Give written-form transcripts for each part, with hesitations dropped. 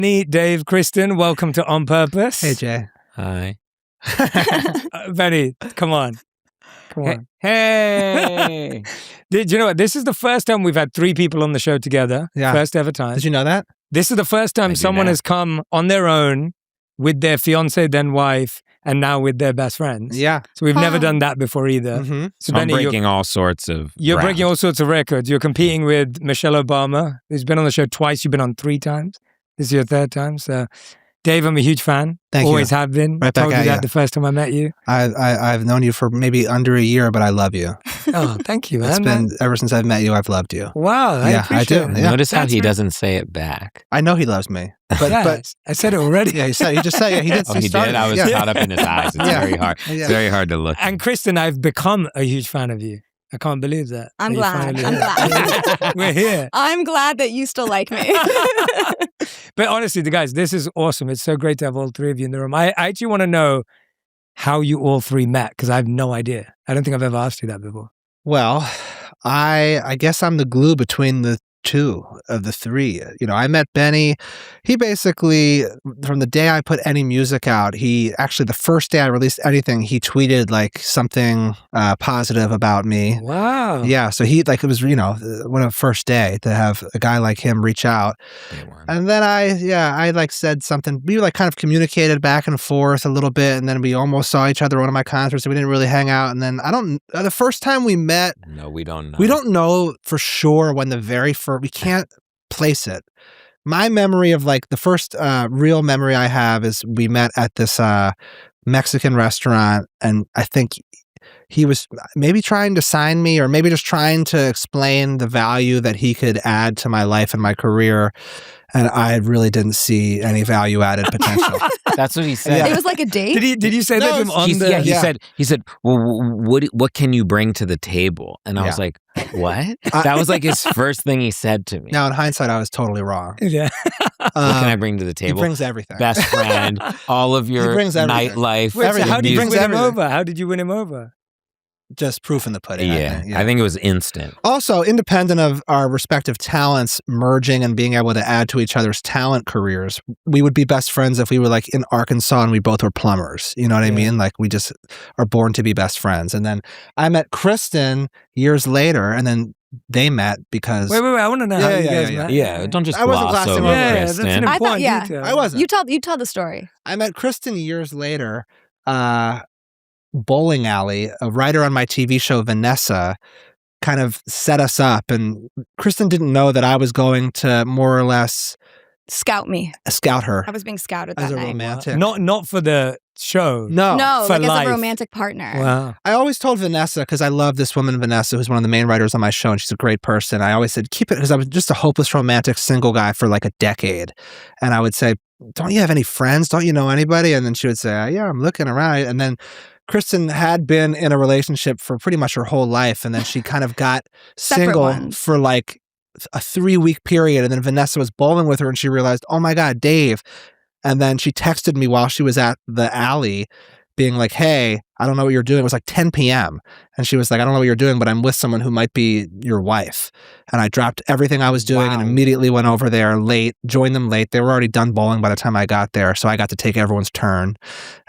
Dave, Kristen, welcome to On Purpose. Hey, Jay. Hi. Benny, come on. Hey. Do you know what? This is the first time we've had 3 people on the show together. Yeah. First ever time. Did you know that? This is the first time someone has come on their own with their fiance, then wife, and now with their best friends. Yeah. So we've never done that before either. Mm-hmm. So I'm Benny, breaking all sorts of you're ground. breaking all sorts of records. You're competing with Michelle Obama, who's been on the show twice. You've been on 3 times. This is your 3rd time. So Dave, I'm a huge fan. Thank Always you. have been. Right back Told you at that you. the first time I met you. I've known you for maybe under a year, but I love you. Oh, thank you, man. It's been ever since I've met you. I've loved you. Wow, I appreciate do. it. Yeah. Notice how That's he right. doesn't say it back. I know he loves me, but Yes, I said it already. yeah, he just said yeah, he did. Oh, he did? I was caught up in his eyes. It's very hard. Yeah. It's very hard to look. And Kristen, I've become a huge fan of you. I can't believe that. I'm glad. Finally I'm here. glad. We're here. I'm glad that you still like me. But honestly, guys, this is awesome. It's so great to have all 3 of you in the room. I actually want to know how you all 3 met, because I have no idea. I don't think I've ever asked you that before. Well, I guess I'm the glue between the 2 of the 3. You know, I met Benny. He basically, from the day I put any music out, he actually, the first day I released anything, he tweeted like something positive about me. Wow. Yeah, so he, like, it was, you know, what a first day to have a guy like him reach out. And then I like said something, we like kind of communicated back and forth a little bit, and then we almost saw each other at one of my concerts, and we didn't really hang out. And then the first time we met, No, we don't know. we don't know for sure when the very first, we can't place it. My memory of like the first real memory I have is we met at this Mexican restaurant, and I think he was maybe trying to sign me, or maybe just trying to explain the value that he could add to my life and my career. And I really didn't see any value added potential. That's what he said. It was like a date. Did you say that to him on the... He said, well, what can you bring to the table? And I was like, what? That was like his first thing he said to me. Now, in hindsight, I was totally wrong. Yeah. What can I bring to the table? He brings everything. Best friend, all of your brings everything. nightlife. Wait, so how did you brings win him everything. over? How did you win him over? Just proof in the pudding. I think it was instant. Also, independent of our respective talents merging and being able to add to each other's talent careers, we would be best friends if we were like in Arkansas and we both were plumbers. You know what I mean? Like we just are born to be best friends. And then I met Kristen years later, and then they met because... Wait, I want to know how you guys met. Yeah, don't just I wasn't gloss glassing over over it. That's an Kristen. important yeah. detail. I wasn't. You tell the story. I met Kristen years later, bowling alley. A writer on my TV show, Vanessa, kind of set us up, and Kristen didn't know that I was going to more or less Scout me. scout her I was being scouted as that a night. romantic. Not for the show. No. No, for like life. as a romantic partner. Wow. I always told Vanessa, because I love this woman, Vanessa, who's one of the main writers on my show, and she's a great person. I always said, keep it, because I was just a hopeless romantic single guy for like a decade. And I would say, don't you have any friends? Don't you know anybody? And then she would say, yeah, I'm looking around. And then Kristen had been in a relationship for pretty much her whole life. And then she kind of got single ones. for like a 3-week period. And then Vanessa was bowling with her, and she realized, oh my God, Dave. And then she texted me while she was at the alley being like, hey, I don't know what you're doing. It was like 10 p.m. And she was like, I don't know what you're doing, but I'm with someone who might be your wife. And I dropped everything I was doing and immediately went over there late, joined them late. They were already done bowling by the time I got there. So I got to take everyone's turn.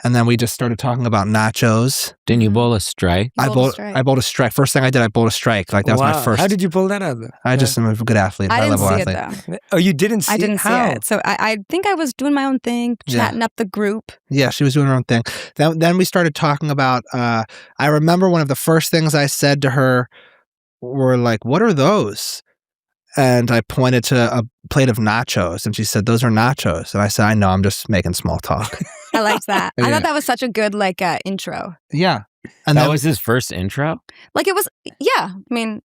And then we just started talking about nachos. Didn't you bowl a strike? I bowled a strike. First thing I did, I bowled a strike. Like that was my first. How did you pull that out? I just am a good athlete. I didn't high-level see athlete. it though. Oh, you didn't see it? I didn't see it. So I think I was doing my own thing, chatting up the group. Yeah, she was doing her own thing. Then we started talking about, I remember one of the first things I said to her were like, what are those? And I pointed to a plate of nachos, and she said, those are nachos. And I said, I know, I'm just making small talk. I liked that. I Yeah. thought that was such a good intro. Yeah. And That was his first intro? Like it was, yeah. I mean,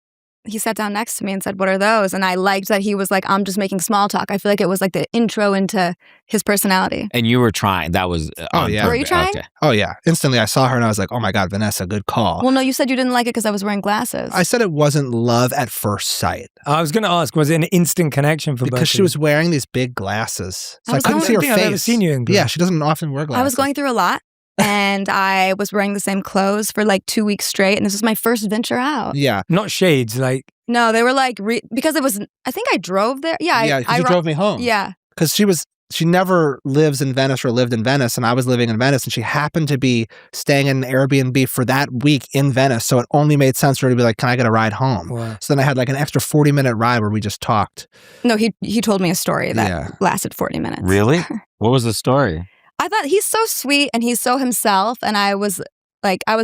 he sat down next to me and said, what are those? And I liked that he was like, I'm just making small talk. I feel like it was like the intro into his personality. And you were trying. That was on yeah. purpose. Were you trying? Okay. Oh, yeah. Instantly, I saw her and I was like, oh my God, Vanessa, good call. Well, no, you said you didn't like it because I was wearing glasses. I said it wasn't love at first sight. I was going to ask, was it an instant connection for both Because she of was wearing these big glasses. So I couldn't see her think face. I've ever seen you in glasses. Yeah, she doesn't often wear glasses. I was going through a lot. And I was wearing the same clothes for like 2 weeks straight. And this was my first venture out. Yeah. Not shades, like... No, they were like, because it was, I think I drove there. Yeah. Yeah, because you drove me home. Yeah. Because she was she never lives in Venice or lived in Venice, and I was living in Venice, and she happened to be staying in an Airbnb for that week in Venice, so it only made sense for her to be like, can I get a ride home? Wow. So then I had like an extra 40-minute ride where we just talked. No, he told me a story that lasted 40 minutes. Really? What was the story? I thought he's so sweet and he's so himself, and I was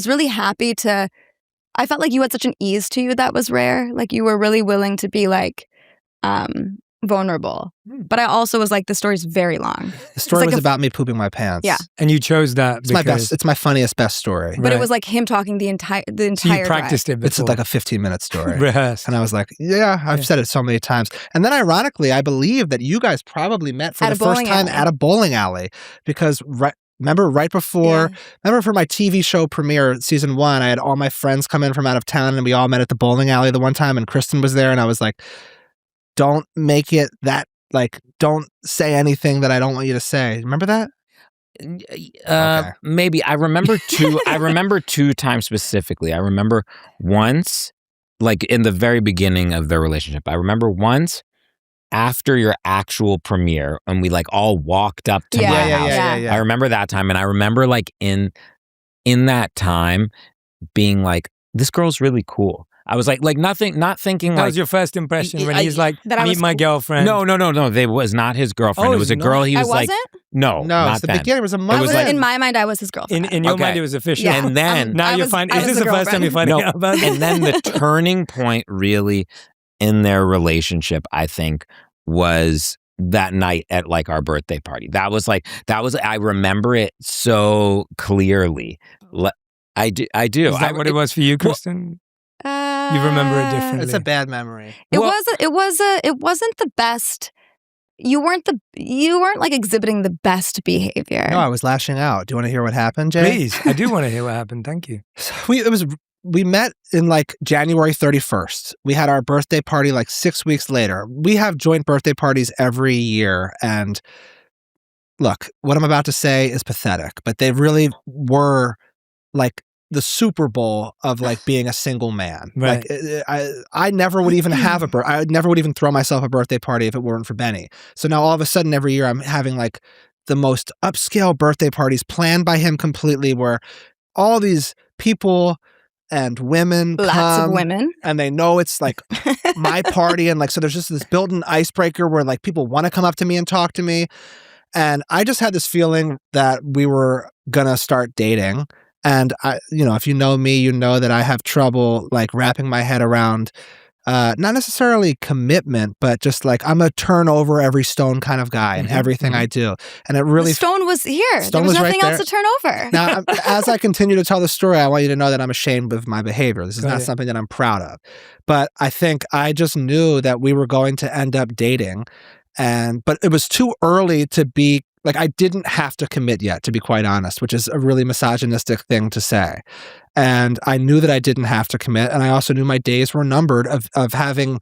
really happy to. I felt like you had such an ease to you that was rare. Like you were really willing to be like vulnerable. But I also was like, the story's very long. The story was about me pooping my pants. Yeah. And you chose that It's my best. It's my funniest, best story. But it was like him talking the entire So you practiced drive. it before. It's like a 15-minute story. Rehearsed. And I was like, I've said it so many times. And then ironically, I believe that you guys probably met for the first time at a bowling alley because remember for my TV show premiere, season 1, I had all my friends come in from out of town and we all met at the bowling alley the one time and Kristen was there and I was like, don't make it that, like, don't say anything that I don't want you to say. Remember that? Okay. Maybe. I remember two times specifically. I remember once, like in the very beginning of their relationship. I remember once after your actual premiere and we like all walked up to my house. I remember that time and I remember like in that time being like, this girl's really cool. I was like not thinking that was your first impression when he's like, meet my girlfriend. No. It was not his girlfriend. It was a girl he was like, no, it's the beginning. It was a month. In my mind, I was his girlfriend. In your mind, it was official. Yeah. And then now you're finding, is this the first time you're finding out about it? And then the turning point really in their relationship, I think, was that night at like our birthday party. I remember it so clearly. I do. Is that what it was for you, Kristen? You remember it differently. It's a bad memory. It wasn't the best. You weren't like exhibiting the best behavior. No, I was lashing out. Do you want to hear what happened, Jay? Please, I do want to hear what happened. Thank you. We met in like January 31st. We had our birthday party like 6 weeks later. We have joint birthday parties every year. And look, what I'm about to say is pathetic, but they really were like the Super Bowl of like being a single man. Right. Like I never would even have I never would even throw myself a birthday party if it weren't for Benny. So now all of a sudden every year I'm having like the most upscale birthday parties planned by him completely where all these people and women lots of women, and they know it's like my party, and like so there's just this built-in icebreaker where like people want to come up to me and talk to me, and I just had this feeling that we were gonna start dating. And I, if you know me, you know that I have trouble like wrapping my head around not necessarily commitment, but just like I'm a turn over every stone kind of guy in everything I do. And it really the stone was here. There was nothing else to turn over. Now, as I continue to tell the story, I want you to know that I'm ashamed of my behavior. This is not something that I'm proud of. But I think I just knew that we were going to end up dating. But it was too early to be like, I didn't have to commit yet, to be quite honest, which is a really misogynistic thing to say. And I knew that I didn't have to commit. And I also knew my days were numbered of having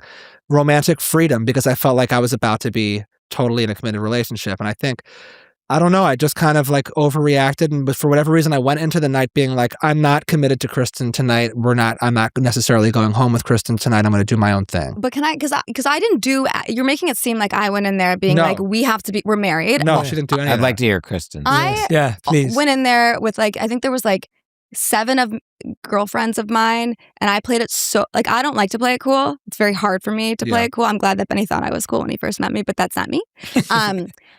romantic freedom because I felt like I was about to be totally in a committed relationship. And I think, I don't know, I just kind of like overreacted. And but for whatever reason, I went into the night being like, I'm not committed to Kristen tonight. I'm not necessarily going home with Kristen tonight. I'm going to do my own thing. But because I didn't do, you're making it seem like I went in there being like, we're married. No, she didn't do anything. I'd like to hear Kristen. Yeah, please. Went in there with like, I think there was like 7 of girlfriends of mine, and I played it so like I don't like to play it cool. It's very hard for me to play it cool. I'm glad that Benny thought I was cool when he first met me, but that's not me.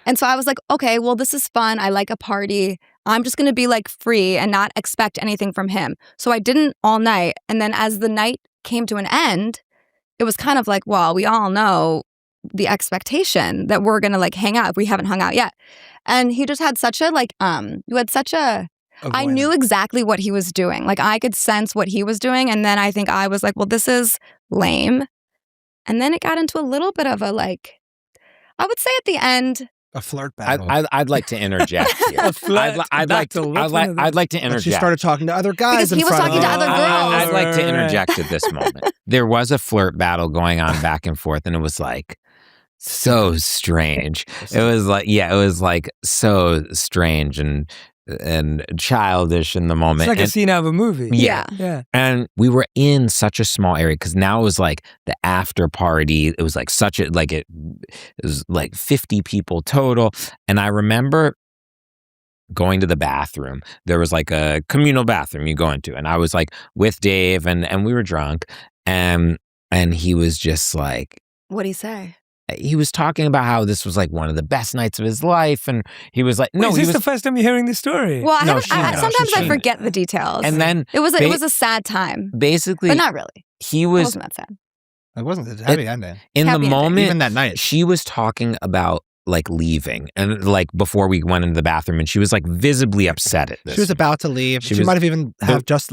And so I was like, okay, well, this is fun. I like a party. I'm just gonna be like free and not expect anything from him. So I didn't all night, and then as the night came to an end, it was kind of like, well, we all know the expectation that we're gonna like hang out if we haven't hung out yet. And he just had such a like, you had such a. I knew exactly what he was doing. Like I could sense what he was doing. And then I think I was like, well, this is lame. And then it got into a little bit of a like, I would say at the end. A flirt battle. I'd like to interject here. I'd like to interject. She started talking to other guys. Because he was talking to other girls. I'd like to interject at this moment. There was a flirt battle going on back and forth. And it was like, so strange. It was like, it was like so strange. And childish in the moment. It's like a scene out of a movie. Yeah. And we were in such a small area because now it was like the after party. It was like it was like 50 people total. And I remember going to the bathroom. There was like a communal bathroom you go into. And I was like with Dave and we were drunk. And he was just like, What'd he say? He was talking about how this was like one of the best nights of his life. And he was like, Wait, is this the first time you're hearing this story? Well, sometimes I forget the details. And then it was a sad time. Basically. But not really. It wasn't that sad. It wasn't a happy ending. In happy the ending. moment, Even that night. she was talking about like leaving and like before we went into the bathroom and she was like visibly upset at this. She was about to leave. She was- might have even just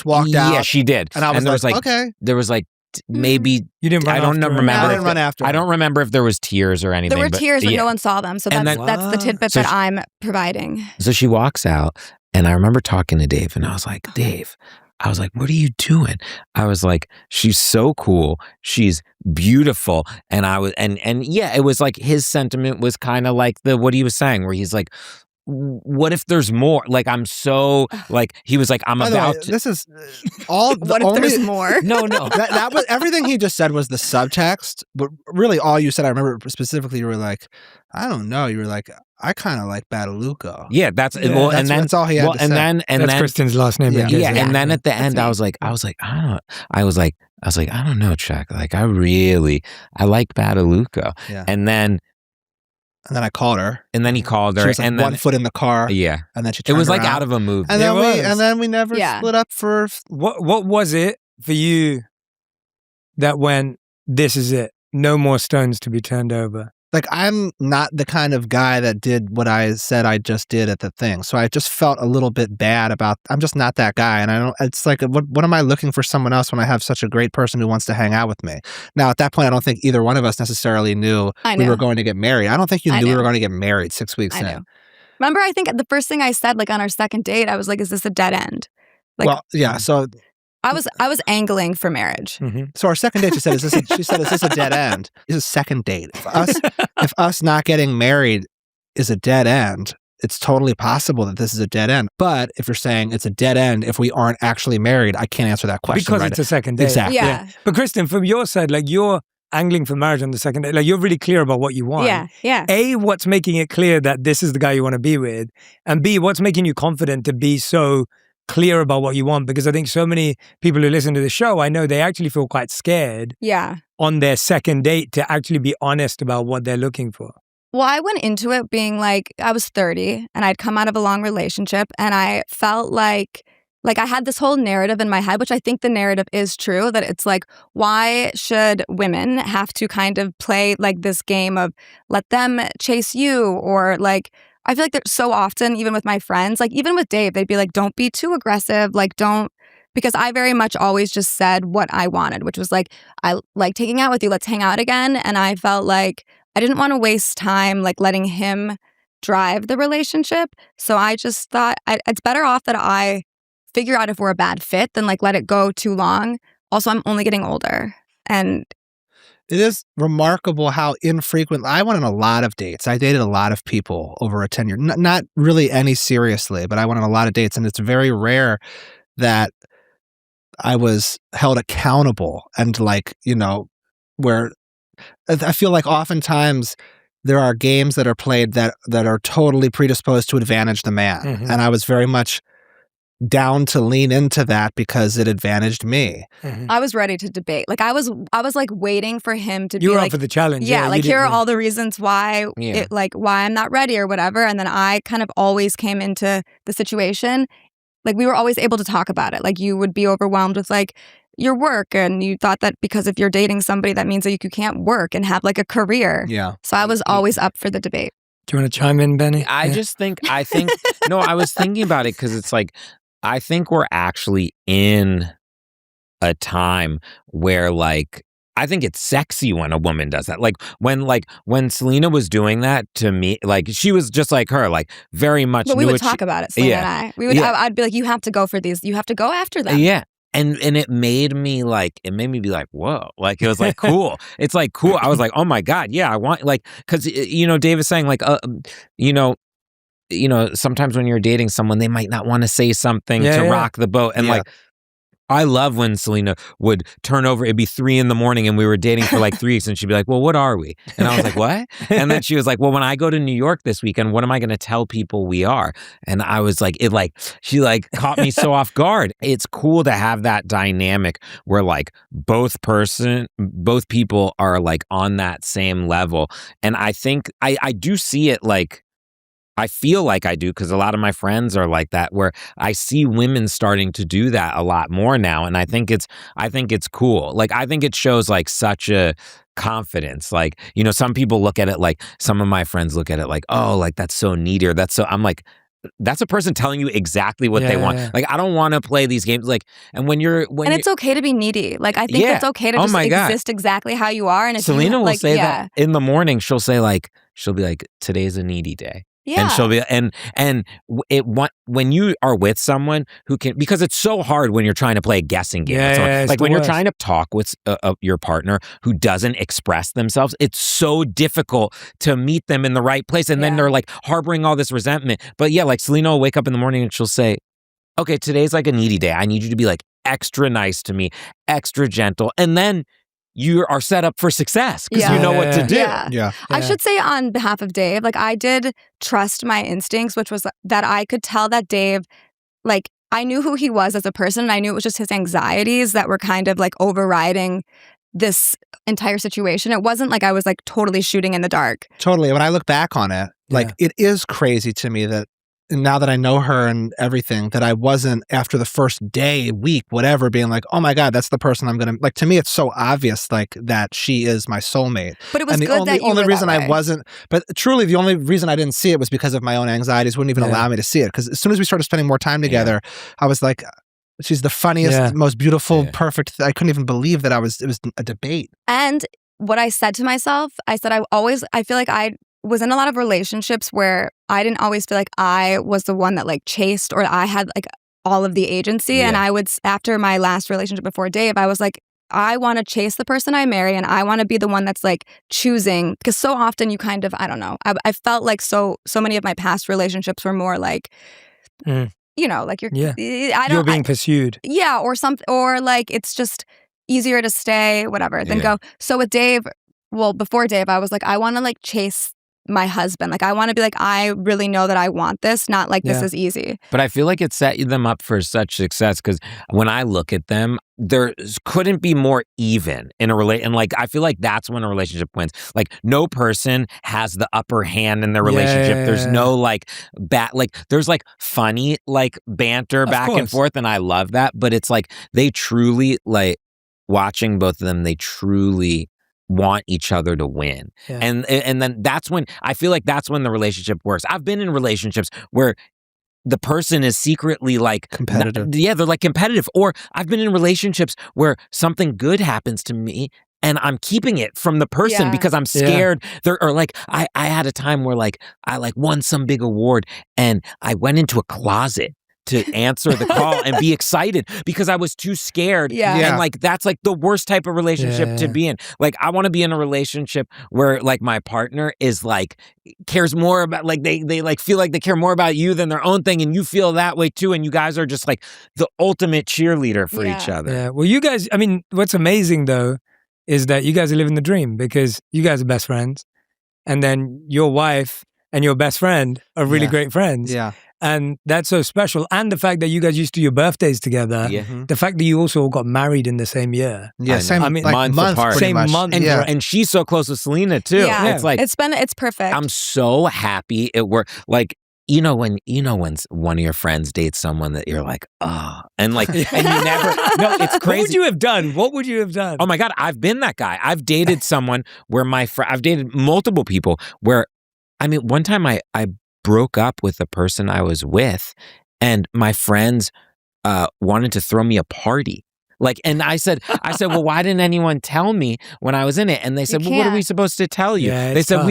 walked out. Yeah, she did. And I was like, okay. There was like maybe You didn't run I don't after her? remember. I didn't run after her. I don't remember if there was tears or anything. There were tears, but yeah. no one saw them. So And that's then- the tidbit So that she- I'm providing. So she walks out and I remember talking to Dave and I was like, Dave, I was like, what are you doing? I was like, she's so cool. She's beautiful. And I was, and yeah, it was like his sentiment was kind of like what he was saying, where he's like, what if there's more? Like, I'm so, like, he was like, I'm By the way, about to. this is all. What if there's more? No. that was everything he just said was the subtext, but really all you said, I remember specifically, you were like, I don't know. You were like, I kind of like Badalucco. Yeah, that's, Yeah, well, and then, that's all he had well, to and say. then, and That's then, Kristen's last name. Yeah. yeah, and then at the end, me. I was like, I was like, I don't know, Chuck. Like, I like Badalucco. Yeah. And then I called her. he called her, She was like and then 1 foot in the car. yeah, And then she it turned was like around. out of a movie. And It then was. we never Yeah. split up for. What was it for you that when this is it, no more stones to be turned over? Like, I'm not the kind of guy that did what I said I just did at the thing. So I just felt a little bit bad about, I'm just not that guy. And I don't, it's like, what am I looking for someone else when I have such a great person who wants to hang out with me? Now, at that point, I don't think either one of us necessarily knew I we know. were going to get married. I don't think you I knew we know. were going to get married 6 weeks I in. know. Remember, I think the first thing I said, like on our second date, I was like, is this a dead end? Like, Well, yeah. So I was angling for marriage. So our second date, she said, is this a dead end? This is a second date. If us not getting married is a dead end, it's totally possible that this is a dead end. But if you're saying it's a dead end if we aren't actually married, I can't answer that question. Because right it's a second date. Exactly. Yeah. But Kristen, from your side, like you're angling for marriage on the second date. Like you're really clear about what you want. Yeah. A, what's making it clear that this is the guy you want to be with? And B, what's making you confident to be so clear about what you want? Because I think so many people who listen to the show, I know they actually feel quite scared Yeah. on their second date to actually be honest about what they're looking for. Well, I went into it being like, I was 30 and I'd come out of a long relationship and I felt like I had this whole narrative in my head, which I think the narrative is true, that it's like, why should women have to kind of play like this game of let them chase you? Or like, I feel like there's so often, even with my friends, like even with Dave, they'd be like, don't be too aggressive. Like, don't, because I very much always just said what I wanted, which was like, I like taking out with you, let's hang out again. And I felt like I didn't want to waste time like letting him drive the relationship. So I just thought it's better off that I figure out if we're a bad fit than like let it go too long. Also, I'm only getting older. And It is remarkable how infrequent. I went on a lot of dates. I dated a lot of people over a 10-year, not really any seriously, but I went on a lot of dates, and it's very rare that I was held accountable and like, where I feel like oftentimes there are games that are played that are totally predisposed to advantage the man. Mhm. And I was very much down to lean into that because it advantaged me. I was ready to debate. Like I was like waiting for him to You be were like, up for the challenge. yeah, like you here are didn't- all the reasons why Yeah. why I'm not ready or whatever. And then I kind of always came into the situation. Like we were always able to talk about it. Like you would be overwhelmed with like your work and you thought that because if you're dating somebody that means that you can't work and have like a career. Yeah. So I was always up for the debate. Do you want to chime in, Benny? I Yeah. think, no, I was thinking about it because it's like, I think we're actually in a time where like, I think it's sexy when a woman does that. Like when Selena was doing that to me, like she was just like her, like very much. But we knew would what talk she, about it, Selena Yeah. and I. We would. Yeah. I'd be like, you have to go for these. You have to go after them. Yeah. And it made me be like, whoa, like it was like cool. It's like cool. I was like, oh my God, yeah, I want like, because Dave is saying like, sometimes when you're dating someone, they might not want to say something to rock the boat. And like, I love when Selena would turn over. It'd be 3 a.m. and we were dating for like 3 weeks, and she'd be like, "Well, what are we?" And I was like, "What?" And then she was like, "Well, when I go to New York this weekend, what am I going to tell people we are?" And I was like, she caught me so off guard. It's cool to have that dynamic where like both people are like on that same level. And I think I do see it like. I feel like I do because a lot of my friends are like that, where I see women starting to do that a lot more now. And I think it's cool. Like, I think it shows like such a confidence. Like, some people look at it like, some of my friends look at it like, oh, like that's so needy, or I'm like, that's a person telling you exactly what they want. Like, I don't want to play these games. Like, and and it's okay to be needy. Like, I think it's okay to just exist exactly how you are. And if Selena will say that in the morning. She'll be like, today's a needy day. Yeah. And she'll be when you are with someone who can, because it's so hard when you're trying to play a guessing game. Like when you're trying to talk with your partner who doesn't express themselves, it's so difficult to meet them in the right place. And then they're like harboring all this resentment. But yeah, like Selena will wake up in the morning and she'll say, okay, today's like a needy day. I need you to be like extra nice to me, extra gentle. And then you are set up for success because you know what to do. Yeah. I should say on behalf of Dave, like I did trust my instincts, which was that I could tell that Dave, like I knew who he was as a person, and I knew it was just his anxieties that were kind of like overriding this entire situation. It wasn't like I was like totally shooting in the dark. Totally. When I look back on it, like it is crazy to me that now that I know her and everything, that I wasn't after the first day, week, whatever, being like, oh my God, that's the person I'm going to, like, to me, it's so obvious, like, that she is my soulmate. But it was and good that you only were reason that way. I wasn't, but truly the only reason I didn't see it was because of my own anxieties wouldn't even allow me to see it. Because as soon as we started spending more time together, I was like, she's the funniest, most beautiful, perfect. I couldn't even believe that it was a debate. And what I said to myself, I said, I feel like I was in a lot of relationships where I didn't always feel like I was the one that like chased, or I had like all of the agency. And I would, after my last relationship before Dave, I was like, I want to chase the person I marry, and I want to be the one that's like choosing, because so often you kind of, I don't know, I felt like so many of my past relationships were more like, like you're you're being pursued. Yeah, or like it's just easier to stay, whatever, than go. So with Dave, before Dave, I was like, I want to like chase my husband. Like, I want to be like, I really know that I want this, not like this is easy. But I feel like it set them up for such success, because when I look at them, there couldn't be more even in a relationship. And like, I feel like that's when a relationship wins. Like, no person has the upper hand in their relationship. There's no like there's like funny like banter back and forth, and I love that. But it's like they truly, like, watching both of them, they truly want each other to win. And then that's when I feel like that's when the relationship works. I've been in relationships where the person is secretly like competitive. They're like competitive. Or I've been in relationships where something good happens to me and I'm keeping it from the person because I'm scared. Or like I had a time where like I like won some big award and I went into a closet to answer the call and be excited because I was too scared. And like, that's like the worst type of relationship to be in. Like, I want to be in a relationship where like my partner is like, cares more about, like they like feel like they care more about you than their own thing. And you feel that way too. And you guys are just like the ultimate cheerleader for each other. Yeah. Well, you guys, I mean, what's amazing though, is that you guys are living the dream because you guys are best friends. And then your wife and your best friend are really great friends. Yeah. And that's so special. And the fact that you guys used to do your birthdays together. The fact that you also got married in the same year. Yeah, I mean, months apart. Same month. And she's so close with Selena too. Yeah. It's like it's perfect. I'm so happy it worked. Like, when one of your friends dates someone that you're like, oh, and like, and you never, no, it's crazy. What would you have done? Oh my God, I've been that guy. I've dated someone where I've dated multiple people where, I mean, one time I broke up with the person I was with, and my friends wanted to throw me a party. Like, and I said, well, why didn't anyone tell me when I was in it? And they said, well, what are we supposed to tell you? Yeah, they said, tough.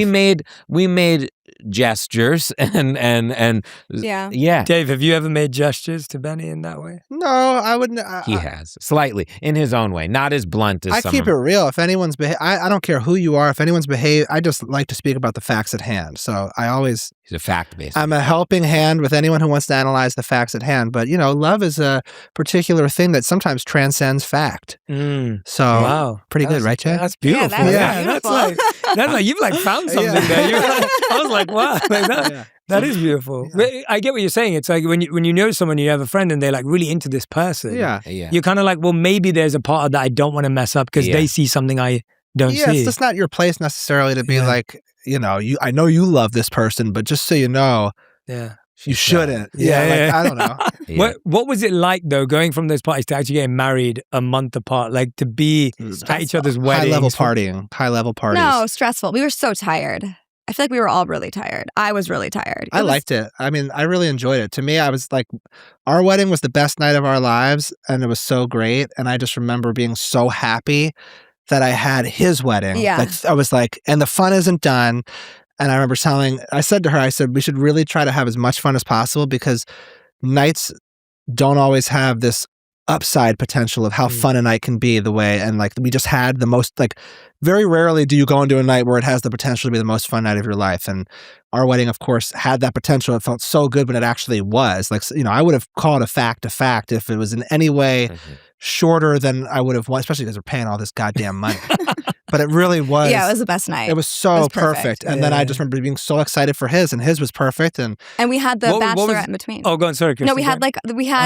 we made gestures and Yeah. Dave, have you ever made gestures to Benny in that way? No, I wouldn't. He has slightly in his own way, not as blunt as I keep it real. If anyone's I don't care who you are. If anyone's behaved, I just like to speak about the facts at hand. So I always. He's a fact-based. I'm a helping hand with anyone who wants to analyze the facts at hand. But love is a particular thing that sometimes transcends fact. So wow, pretty good, right, Jay? That's beautiful. That's That's like you've like found something there. I was like, wow, that is beautiful. Yeah. I get what you're saying. It's like when you know someone, you have a friend, and they're like really into this person. Yeah. You're kind of like, well, maybe there's a part of that I don't want to mess up because they see something I don't see. It's just not your place necessarily to be like, I know you love this person, but just so you know, you shouldn't. I don't know. What was it like though, going from those parties to actually getting married a month apart, like to be at each other's weddings? High level parties. No, stressful. We were so tired. I feel like we were all really tired. I was really tired. I liked it. I mean, I really enjoyed it. To me, I was like, our wedding was the best night of our lives, and it was so great. And I just remember being so happy that I had his wedding. Yeah. Like, I was like, and the fun isn't done. And I remember I said to her, we should really try to have as much fun as possible because nights don't always have this upside potential of how fun a night can be the way. And like, we just had the most, like, very rarely do you go into a night where it has the potential to be the most fun night of your life. And our wedding, of course, had that potential. It felt so good when it actually was. Like, I would have called a fact if it was in any way shorter than I would have wanted, especially because we're paying all this goddamn money. But it really was. Yeah, it was the best night. It was so perfect. And then I just remember being so excited for his, and his was perfect. And we had the bachelorette in between. Oh, go on, sorry, Kristen. No, we had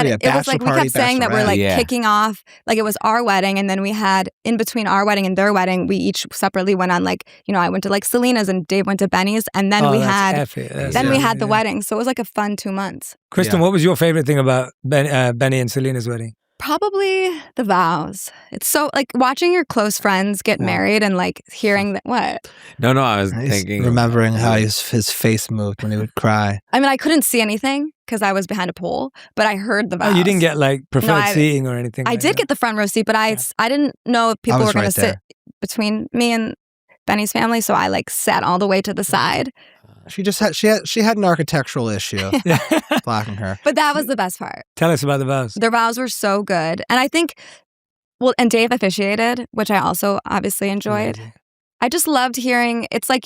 it was like we kept saying that we're like kicking off, like it was our wedding, and then we had in between our wedding and their wedding, we each separately went on like, I went to like Selena's and Dave went to Benny's, and then we had the wedding. So it was like a fun 2 months. Kristen, what was your favorite thing about Benny and Selena's wedding? Probably the vows. It's so like watching your close friends get married and like hearing that. What? No, I was thinking. Remembering how his face moved when he would cry. I mean, I couldn't see anything because I was behind a pole, but I heard the vows. Oh, you didn't get like preferred seating or anything? I did get the front row seat, but I didn't know if people were going to sit between me and Benny's family, so I like sat all the way to the side. She had an architectural issue blocking her. But that was the best part. Tell us about the vows. Their vows were so good. And I think, and Dave officiated, which I also obviously enjoyed. Amazing. I just loved hearing, it's like,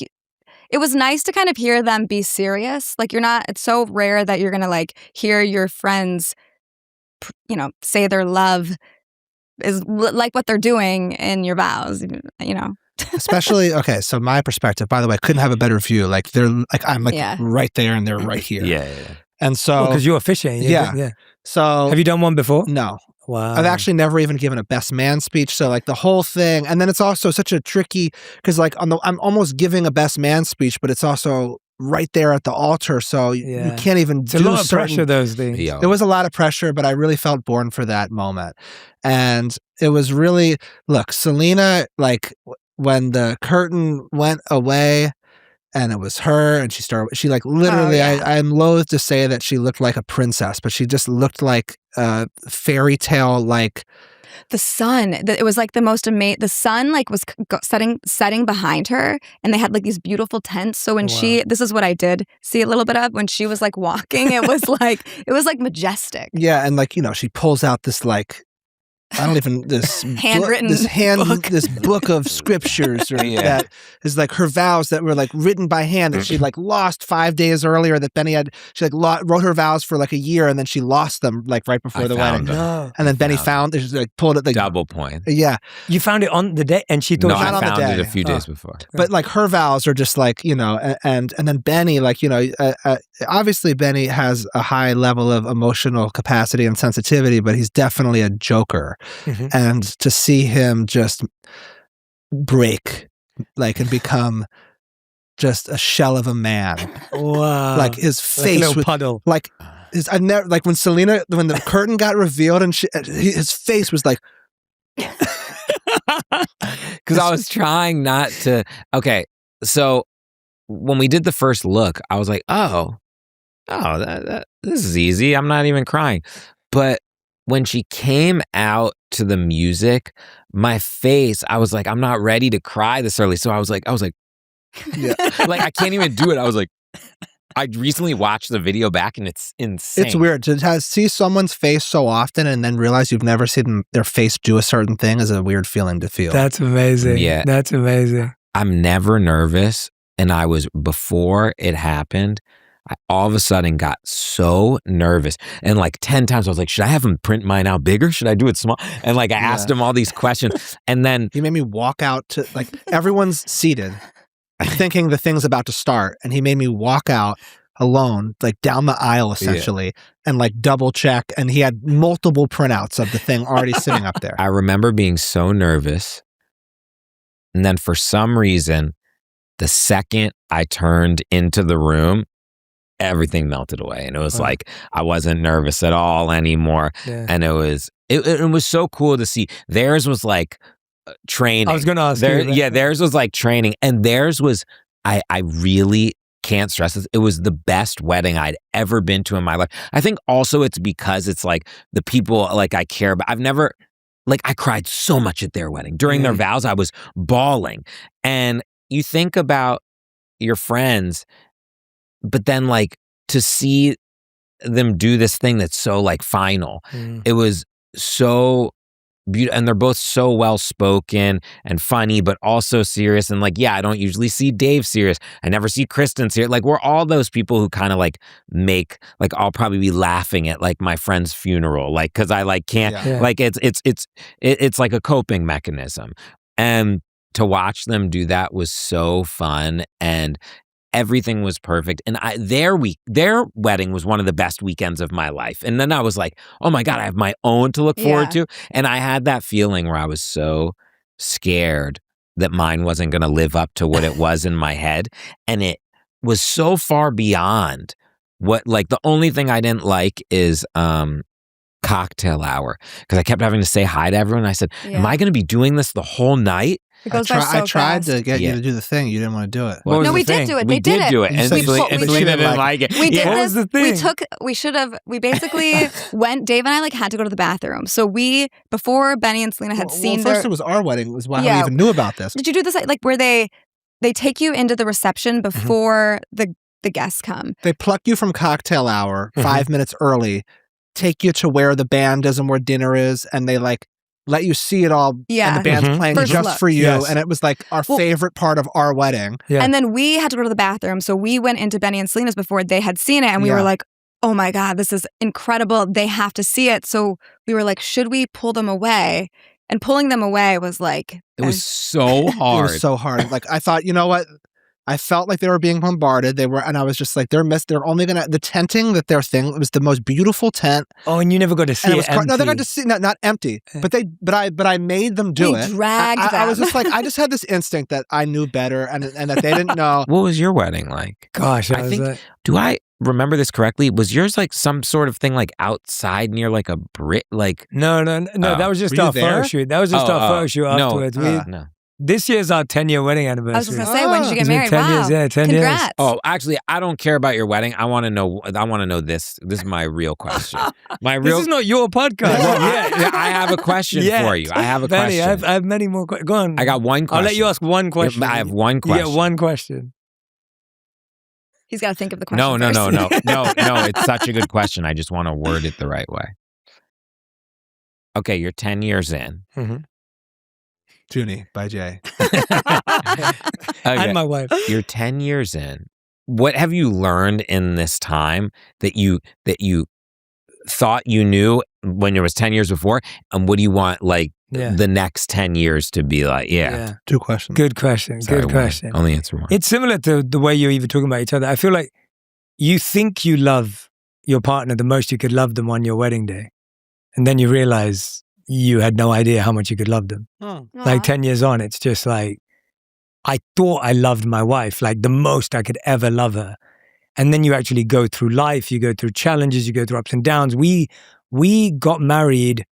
it was nice to kind of hear them be serious. Like it's so rare that you're going to like hear your friends, say their love is like what they're doing in your vows, Especially, okay, so my perspective, by the way, couldn't have a better view. Like they're like, I'm like right there and they're right here. Yeah. And so. Because you're officiating. Yeah. So. Have you done one before? No. Wow. I've actually never even given a best man speech. So like the whole thing. And then it's also such a tricky, because like I'm almost giving a best man speech, but it's also right there at the altar. So you can't even do a lot of pressure, those things. Yeah. There was a lot of pressure, but I really felt born for that moment. And it was really, look, Selena, like, when the curtain went away and it was her and she like literally, I'm loath to say that she looked like a princess, but she just looked like a fairy tale, like the sun. It was like the most amazing. The sun like was setting behind her, and they had like these beautiful tents. So when this is what I did see a little bit of when she was like walking, it was like majestic. Yeah, and like she pulls out this like. I don't even this handwritten book. This book of scriptures that is like her vows that were like written by hand that she like lost 5 days earlier that Benny had. She like wrote her vows for like a year and then she lost them like right before the wedding. No. And then Benny found it, like pulled it like double point. Yeah, you found it on the day, and she thought I found it a few days before. But like her vows are just like and then Benny like obviously Benny has a high level of emotional capacity and sensitivity, but he's definitely a joker. Mm-hmm. And to see him just break like and become just a shell of a man. Wow. Like his face like a puddle. Like I've never like when the curtain got revealed and his face was like because I was trying not to. Okay, so when we did the first look, I was like, oh, this is easy. I'm not even crying. But when she came out to the music, my face, I was like, I'm not ready to cry this early. So I was like, yeah. Like I can't even do it. I was like, I recently watched the video back and it's insane. It's weird to see someone's face so often and then realize you've never seen their face do a certain thing is a weird feeling to feel. That's amazing. Yeah. That's amazing. I'm never nervous. And before it happened, I all of a sudden got so nervous. And like 10 times I was like, should I have him print mine out bigger? Should I do it small? And like I asked him all these questions. And then he made me walk out to, like, everyone's seated thinking the thing's about to start. And he made me walk out alone, like down the aisle essentially, and like double check. And he had multiple printouts of the thing already sitting up there. I remember being so nervous. And then for some reason, the second I turned into the room, everything melted away. And it was like, I wasn't nervous at all anymore. Yeah. And it was so cool to see. Theirs was like training. I was going to ask you. Yeah, theirs was like training. And theirs was, I really can't stress this. It was the best wedding I'd ever been to in my life. I think also it's because it's like the people like I care about. I've never, like I cried so much at their wedding. During their vows, I was bawling. And you think about your friends, but then like to see them do this thing that's so like final, it was so beautiful. And they're both so well spoken and funny, but also serious. And like, yeah, I don't usually see Dave serious. I never see Kristen serious. Like we're all those people who kind of like make, like I'll probably be laughing at like my friend's funeral, like because I like can't, like it's like a coping mechanism. And to watch them do that was so fun. And everything was perfect. And their wedding was one of the best weekends of my life. And then I was like, oh my God, I have my own to look forward to. And I had that feeling where I was so scared that mine wasn't going to live up to what it was in my head. And it was so far beyond what, like the only thing I didn't like is cocktail hour. Because I kept having to say hi to everyone. I said, am I going to be doing this the whole night? I tried to get you to do the thing. You didn't want to do it. No, we did do it. We did do it. And Selena didn't like it. We did this. We basically went, Dave and I like had to go to the bathroom. So before Benny and Selena had seen first it was our wedding. It was why we even knew about this. Did you do this like where they take you into the reception before the guests come? They pluck you from cocktail hour 5 minutes early, take you to where the band is and where dinner is, and they like let you see it all, and the band's playing just for you, and it was like our favorite part of our wedding. And then we had to go to the bathroom, so we went into Benny and Selena's before they had seen it, and we were like, oh my God, this is incredible. They have to see it. So we were like, should we pull them away? And pulling them away was like... It was so hard. It was so hard. Like, I thought, you know what? I felt like they were being bombarded. And I was just like, they're only gonna, the tenting that their thing, it was the most beautiful tent. Oh, and you never got to see it empty. No, they got to see, not empty, but I made them do it. Dragged them. I was just like, I just had this instinct that I knew better and that they didn't know. What was your wedding like? Gosh, I think, do I remember this correctly? Was yours like some sort of thing like outside near like a Brit, like? No, that was just our photo shoot. That was just our photo shoot afterwards. No. This year's our 10-year wedding anniversary. I was just going to say, when did you get married? 10 years, yeah, 10 Congrats. years. Oh, actually, I don't care about your wedding. I want to know this. This is my real question. This is not your podcast. I have a question for you. I have a question. I have many more questions. Go on. I got one question. I'll let you ask one question. I have one question. Yeah, one question. He's got to think of the question No. first. It's such a good question. I just want to word it the right way. Okay, you're 10 years in. Junie by Jay. And my wife. You're 10 years in. What have you learned in this time that you thought you knew when it was 10 years before? And what do you want the next 10 years to be like? Yeah. Two questions. Good question. Sorry, good question. Only answer one. It's similar to the way you're even talking about each other. I feel like you think you love your partner the most you could love them on your wedding day. And then you realize you had no idea how much you could love them. Like 10 years on, it's just like, I thought I loved my wife like the most I could ever love her. And then you actually go through life, you go through challenges, you go through ups and downs. We got married,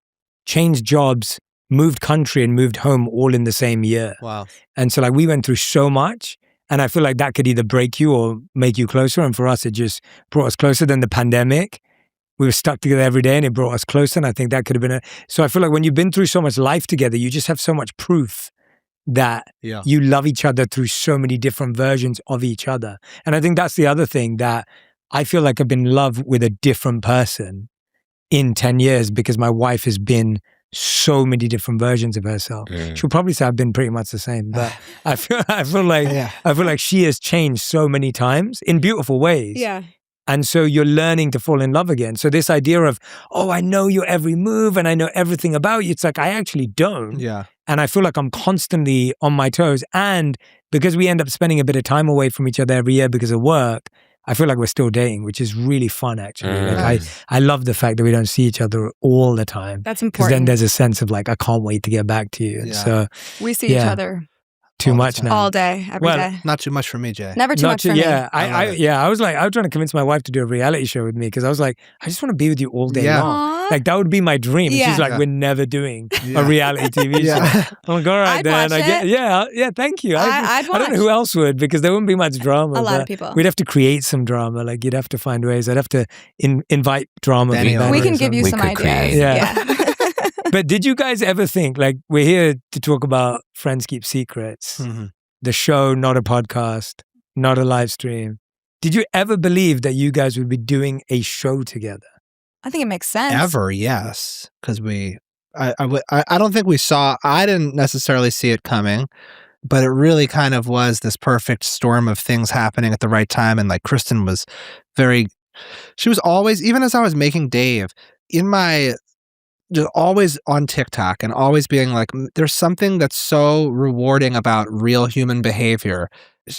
changed jobs, moved country and moved home all in the same year. Wow. And so like we went through so much, and I feel like that could either break you or make you closer. And for us, it just brought us closer. Than the pandemic. We were stuck together every day and it brought us closer. And I think that could have been so I feel like when you've been through so much life together, you just have so much proof that you love each other through so many different versions of each other. And I think that's the other thing, that I feel like I've been in love with a different person in 10 years because my wife has been so many different versions of herself. She'll probably say I've been pretty much the same, but I feel like she has changed so many times in beautiful ways. Yeah. And so you're learning to fall in love again. So this idea of, oh, I know your every move and I know everything about you. It's like, I actually don't. Yeah. And I feel like I'm constantly on my toes. And because we end up spending a bit of time away from each other every year because of work, I feel like we're still dating, which is really fun, actually. Like I love the fact that we don't see each other all the time. That's important. Because then there's a sense of like, I can't wait to get back to you. And so we see each other too much now. All day, every day. Not too much for me, Jay. Never too much for me. I was trying to convince my wife to do a reality show with me because I was like, I just want to be with you all day long. Aww. Like that would be my dream. And she's like, we're never doing a reality TV show. I'm like, all right, I'd then. watch it. Thank you. I'd watch. I don't know who else would, because there wouldn't be much drama. A lot of people. We'd have to create some drama. Like you'd have to find ways. I'd have to invite drama. We can give you some ideas. Yeah. But did you guys ever think, like, we're here to talk about Friends Keep Secrets, the show, not a podcast, not a live stream. Did you ever believe that you guys would be doing a show together? I think it makes sense. Ever, yes. Because I don't think we saw, I didn't necessarily see it coming, but it really kind of was this perfect storm of things happening at the right time. And like Kristen was she was always, even as I was making Dave, just always on TikTok and always being like, there's something that's so rewarding about real human behavior.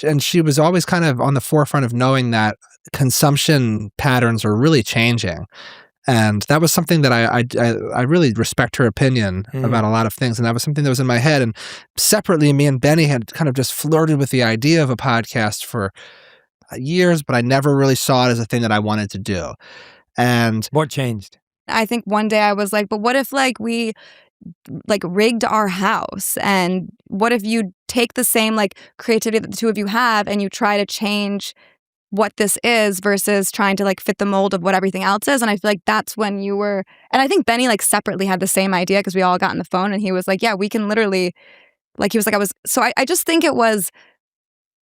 And she was always kind of on the forefront of knowing that consumption patterns are really changing. And that was something that I really respect her opinion about a lot of things. And that was something that was in my head. And separately, me and Benny had kind of just flirted with the idea of a podcast for years, but I never really saw it as a thing that I wanted to do. And what changed? I think one day I was like, but what if like we like rigged our house, and what if you take the same like creativity that the two of you have and you try to change what this is versus trying to like fit the mold of what everything else is. And I feel like that's when you were, and I think Benny like separately had the same idea because we all got on the phone and he was like, yeah, we can literally, like he was like, I just think it was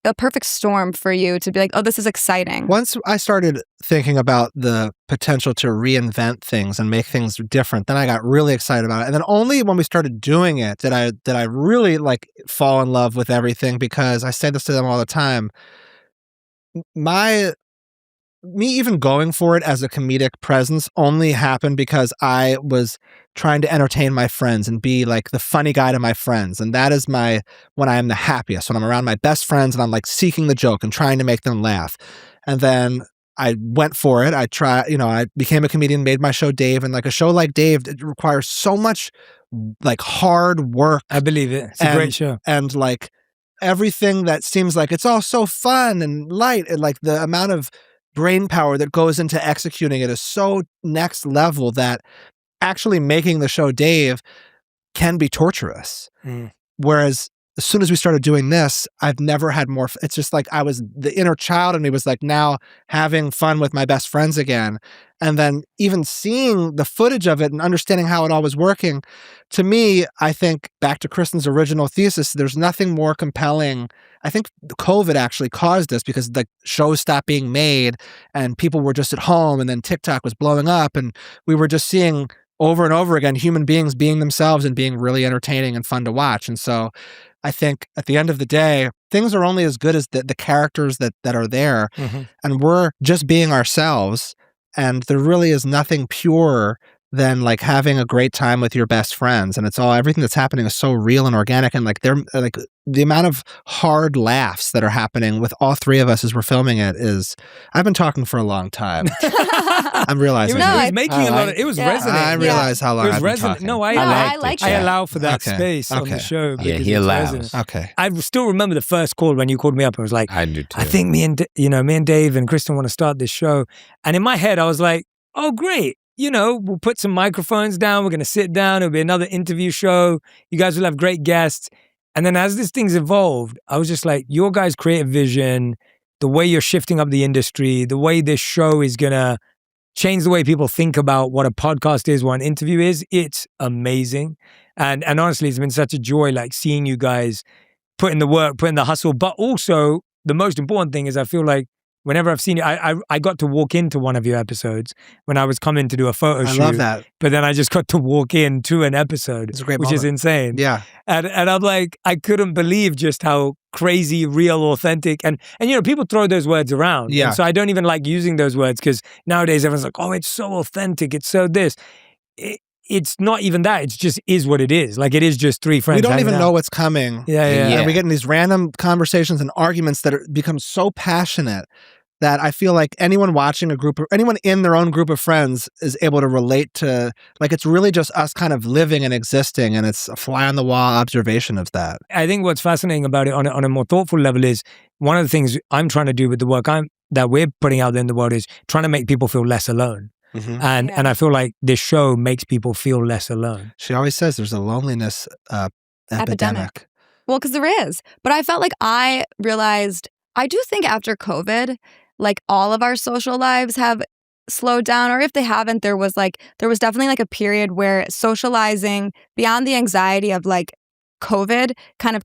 a perfect storm for you to be like, oh, this is exciting. Once I started thinking about the potential to reinvent things and make things different, then I got really excited about it. And then only when we started doing it did I really like fall in love with everything, because I say this to them all the time. Me even going for it as a comedic presence only happened because I was trying to entertain my friends and be like the funny guy to my friends. And that is when I am the happiest, when I'm around my best friends and I'm like seeking the joke and trying to make them laugh. And then I went for it. I became a comedian, made my show Dave. And like a show like Dave, it requires so much like hard work. I believe it. It's a great show. And like everything that seems like it's all so fun and light, and like the amount of brain power that goes into executing it is so next level that actually making the show Dave can be torturous. Whereas as soon as we started doing this, I've never had more. It's just like the inner child in me was like now having fun with my best friends again. And then even seeing the footage of it and understanding how it all was working, to me, I think back to Kristen's original thesis, there's nothing more compelling. I think COVID actually caused this because the shows stopped being made and people were just at home, and then TikTok was blowing up and we were just seeing over and over again human beings being themselves and being really entertaining and fun to watch. And so I think at the end of the day, things are only as good as the characters that are there. And we're just being ourselves. And there really is nothing purer than like having a great time with your best friends. And everything that's happening is so real and organic. And like the amount of hard laughs that are happening with all three of us as we're filming it I've been talking for a long time. I'm realizing it was making a lot of, it was resonant. I realize how long I've been talking. No, I allow for that space on the show. Yeah, he allows. Okay. I still remember the first call when you called me up. I was like, I do too. I think me and Dave and Kristen want to start this show. And in my head, I was like, oh, great. We'll put some microphones down. We're going to sit down. It'll be another interview show. You guys will have great guests. And then as this thing's evolved, I was just like, your guys' creative vision, the way you're shifting up the industry, the way this show is going to change the way people think about what a podcast is, what an interview is, it's amazing. And honestly, it's been such a joy like seeing you guys put in the work, put in the hustle. But also, the most important thing is I feel like whenever I've seen it, I got to walk into one of your episodes when I was coming to do a photo shoot. I love that. But then I just got to walk into an episode, It's a great which moment. is insane. Yeah. And I'm like, I couldn't believe just how crazy, real, authentic. And people throw those words around. Yeah. And so I don't even like using those words because nowadays everyone's like, oh, it's so authentic. It's so this. It's not even that. It's just is what it is. Like it is just three friends. We don't even out. know what's coming. Yeah. And we get in these random conversations and arguments that become so passionate that I feel like anyone watching anyone in their own group of friends is able to relate to, like, it's really just us kind of living and existing, and it's a fly on the wall observation of that. I think what's fascinating about it on a more thoughtful level is one of the things I'm trying to do with the work that we're putting out there in the world is trying to make people feel less alone. Mm-hmm. And I feel like this show makes people feel less alone. She always says there's a loneliness epidemic. Well, because there is. But I felt like I realized, I do think after COVID, like all of our social lives have slowed down, or if they haven't, there was definitely like a period where socializing beyond the anxiety of like COVID kind of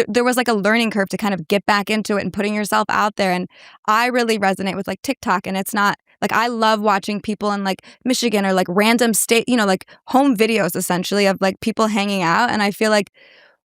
there was like a learning curve to kind of get back into it and putting yourself out there. And I really resonate with like TikTok, and it's not like, I love watching people in like Michigan or like random state, like home videos essentially of like people hanging out. And I feel like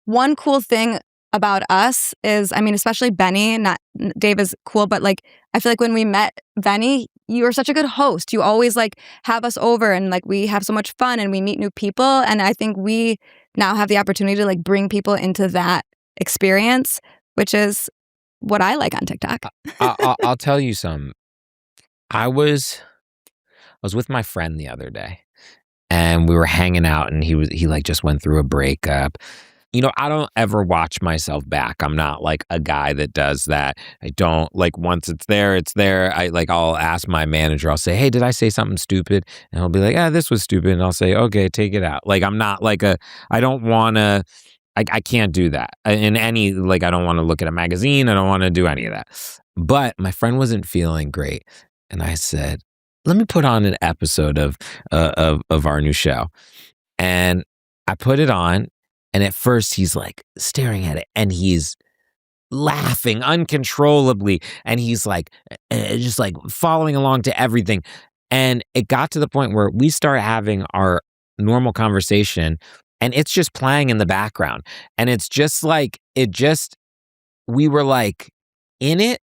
one cool thing about us is, I mean, especially Benny, not Dave is cool, but like, I feel like when we met Benny, you were such a good host. You always like have us over and like we have so much fun and we meet new people. And I think we now have the opportunity to like bring people into that experience, which is what I like on TikTok. I'll tell you some. I was with my friend the other day and we were hanging out, and he like just went through a breakup. I don't ever watch myself back. I'm not like a guy that does that. I don't, like, once it's there, it's there. I'll ask my manager, I'll say, hey, did I say something stupid? And he'll be like, this was stupid. And I'll say, okay, take it out. Like, I'm not like I don't want to, I can't do that in any, like, I don't want to look at a magazine. I don't want to do any of that. But my friend wasn't feeling great. And I said, let me put on an episode of our new show. And I put it on. And at first he's like staring at it and he's laughing uncontrollably. And he's like, just like following along to everything. And it got to the point where we start having our normal conversation and it's just playing in the background. And it's just like, we were like in it.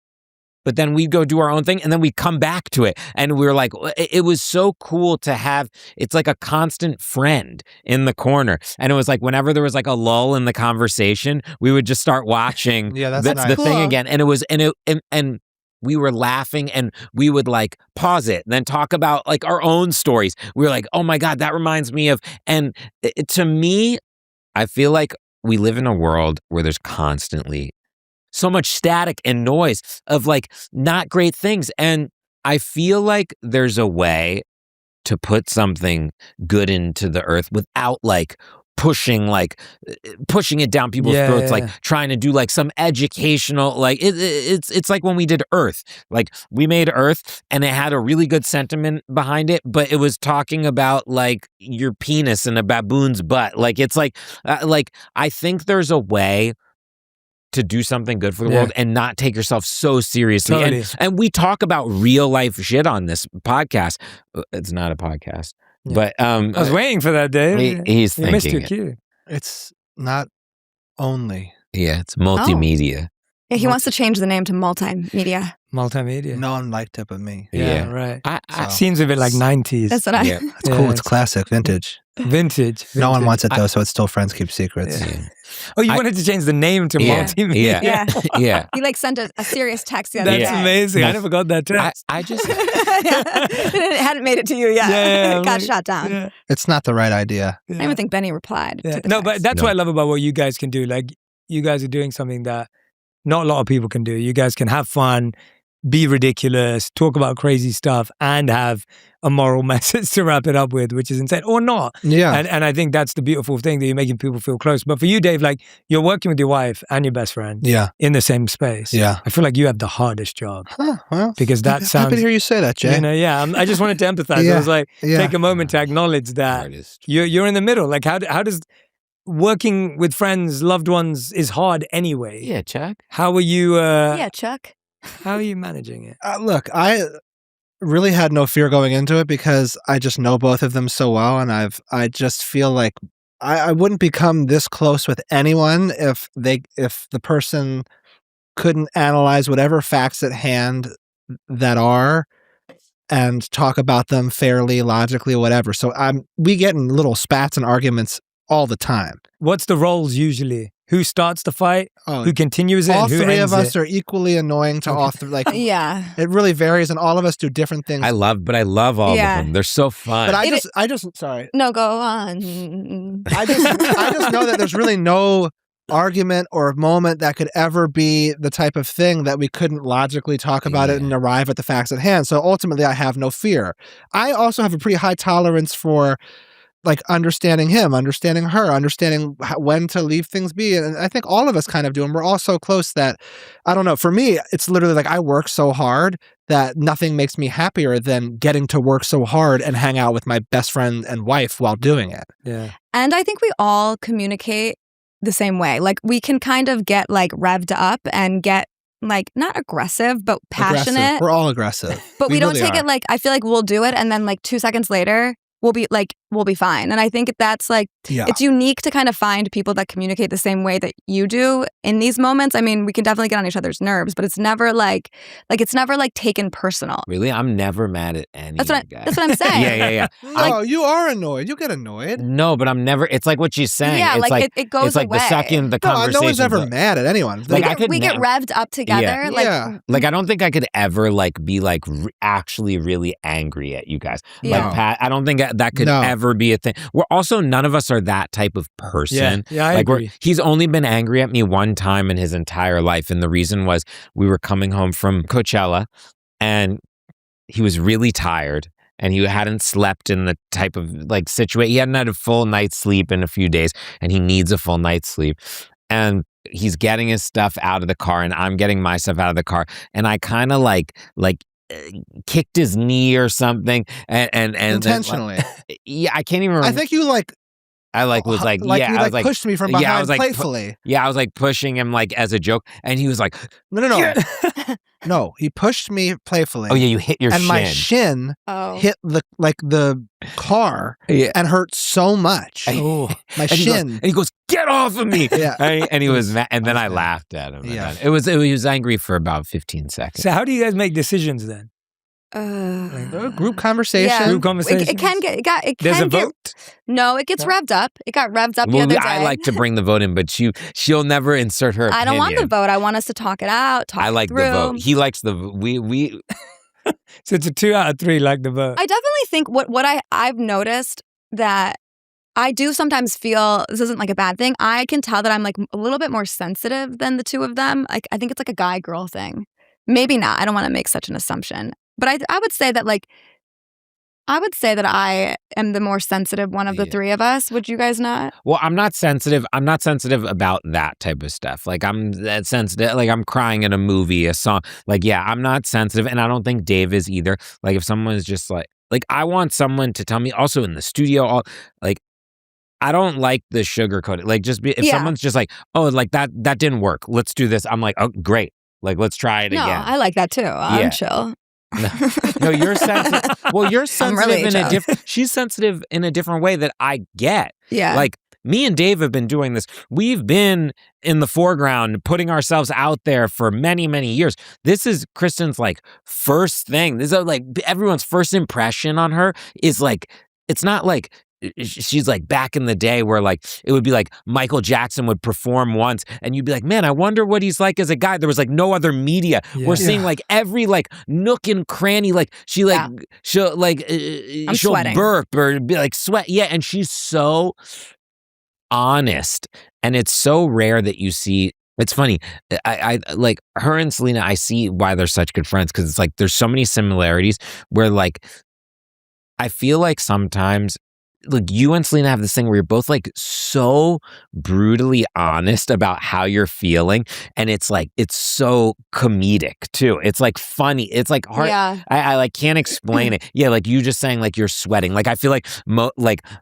But then we'd go do our own thing and then we'd come back to it. And we were like, it was so cool to have, it's like a constant friend in the corner. And it was like, whenever there was like a lull in the conversation, we would just start watching the thing again. And it was, and we were laughing and we would like pause it and then talk about like our own stories. We were like, oh my God, that reminds me of, and to me, I feel like we live in a world where there's constantly so much static and noise of like not great things. And I feel like there's a way to put something good into the earth without like pushing it down people's throats, like trying to do like some educational, like it's like when we did Earth, like we made Earth and it had a really good sentiment behind it, but it was talking about like your penis and a baboon's butt. Like it's like I think there's a way to do something good for the world and not take yourself so seriously. Totally. And we talk about real life shit on this podcast. It's not a podcast, but I was waiting for that, Dave. He's thinking missed your cue. It's not only. Yeah, it's multimedia. Yeah, he wants to change the name to multimedia. Multimedia. No one liked it but me. Yeah, right. So. Seems a bit like 90s. That's what I... Yeah. It's cool. It's classic. Vintage. Vintage. No one wants it though, so it's still Friends Keep Secrets. Yeah. Oh, you wanted to change the name to multimedia? Yeah. He like sent a serious text the other That's day. amazing. I never got that text. I just... It hadn't made it to you yet. Yeah, it got shot down. Yeah. It's not the right idea. I don't even think Benny replied to the No, but text. that's what I love about what you guys can do. Like, you guys are doing something that not a lot of people can do. You guys can have fun, be ridiculous, talk about crazy stuff, and have a moral message to wrap it up with, which is insane, or not. Yeah. And I think that's the beautiful thing, that you're making people feel close. But for you, Dave, like, you're working with your wife and your best friend in the same space. Yeah. I feel like you have the hardest job. Huh, well, because that sounds... Happy to hear you say that, Jay. I just wanted to empathize. I was like, take a moment to acknowledge that Artist. you're in the middle. Like, how does... working with friends, loved ones is hard anyway. Yeah, Chuck. How are you? Yeah, Chuck. How are you managing it? Look, I really had no fear going into it because I just know both of them so well, and I just feel like I wouldn't become this close with anyone if the person couldn't analyze whatever facts at hand that are and talk about them fairly, logically, whatever. So we get in little spats and arguments all the time. What's the roles usually? Who starts the fight? Who continues it? All and who three ends of us it? are equally annoying to all three. Like, Yeah. it really varies, and all of us do different things. I love all of them. They're so fun. But I just sorry. No, go on. I just know that there's really no argument or moment that could ever be the type of thing that we couldn't logically talk about it and arrive at the facts at hand. So ultimately, I have no fear. I also have a pretty high tolerance for like understanding him, understanding her, understanding when to leave things be. And I think all of us kind of do. And we're all so close that, I don't know, for me, it's literally like I work so hard that nothing makes me happier than getting to work so hard and hang out with my best friend and wife while doing it. Yeah. And I think we all communicate the same way. Like we can kind of get like revved up and get like not aggressive, but passionate. Aggressive. We're all aggressive. But we don't really take are. it like, I feel like we'll do it and then like 2 seconds later, we'll be fine. And I think that's like, it's unique to kind of find people that communicate the same way that you do in these moments. I mean, we can definitely get on each other's nerves, but it's never like it's never like taken personal. Really? I'm never mad at any That's what guy. that's what I'm saying. Yeah. No, you are annoyed. You get annoyed. No, but I'm never, it's like what she's saying. Yeah, it's like it goes It's like away. the second the No, conversation. no one's ever mad at anyone. We get revved up together. Yeah. Like, I don't think I could ever like be like actually really angry at you guys. Yeah. Like, Pat, I don't think that could ever be a thing. We're also, none of us are that type of person. Yeah, I like agree. He's only been angry at me one time in his entire life. And the reason was we were coming home from Coachella and he was really tired. And he hadn't slept in the type of like situation. He hadn't had a full night's sleep in a few days, and he needs a full night's sleep. And he's getting his stuff out of the car, and I'm getting my stuff out of the car. And I kind of like kicked his knee or something, and intentionally. Yeah, I can't even remember. I think you like. I was like, you I was like, pushed me from behind I was like, playfully. I was like pushing him like as a joke, and he was like, no. No, he pushed me playfully. Oh yeah, you hit your and shin. my shin hit the car and hurt so much. My shin. And he goes, "Get off of me!" Yeah. And he was mad, and then I laughed at him. Yeah. He was angry for about 15 seconds. So how do you guys make decisions then? Group conversation. Yeah. Group conversation. It can get. There's a vote. No, it gets revved up. It got revved up the other day. I like to bring the vote in, but she'll never insert her opinion. I don't want the vote. I want us to talk it out. I like the vote. He likes the we. So it's a 2 out of 3 like the vote. I definitely think what I've noticed that I do sometimes feel, this isn't like a bad thing, I can tell that I'm like a little bit more sensitive than the two of them. Like I think it's like a guy-girl thing. Maybe not. I don't want to make such an assumption. But I would say that I am the more sensitive one of the three of us. Would you guys not? Well, I'm not sensitive. I'm not sensitive about that type of stuff. Like I'm that sensitive. Like I'm crying in a movie, a song. Like I'm not sensitive, and I don't think Dave is either. Like if someone is just like I want someone to tell me. Also in the studio, I don't like the sugarcoating. Like if someone's just like, oh, like that didn't work. Let's do this. I'm like, oh, great. Like let's try it again. No, I like that too. I'm chill. No, you're sensitive. Well, you're sensitive really in a different. She's sensitive in a different way that I get. Yeah. Like me and Dave have been doing this. We've been in the foreground, putting ourselves out there for many, many years. This is Kristen's like first thing. This is like everyone's first impression on her is like. It's not like. She's like back in the day where like it would be like Michael Jackson would perform once and you'd be like, man, I wonder what he's like as a guy. There was like no other media. We're seeing like every like nook and cranny. Like she'll sweating. Burp or be like sweat. Yeah. And she's so honest. And it's so rare that you see. It's funny. I like her and Selena. I see why they're such good friends because it's like there's so many similarities where like I feel like sometimes look, you and Selena have this thing where you're both like so brutally honest about how you're feeling, and it's like it's so comedic too. It's like funny. It's like hard. Yeah. I like can't explain it. Yeah, like you just saying like you're sweating. Like I feel like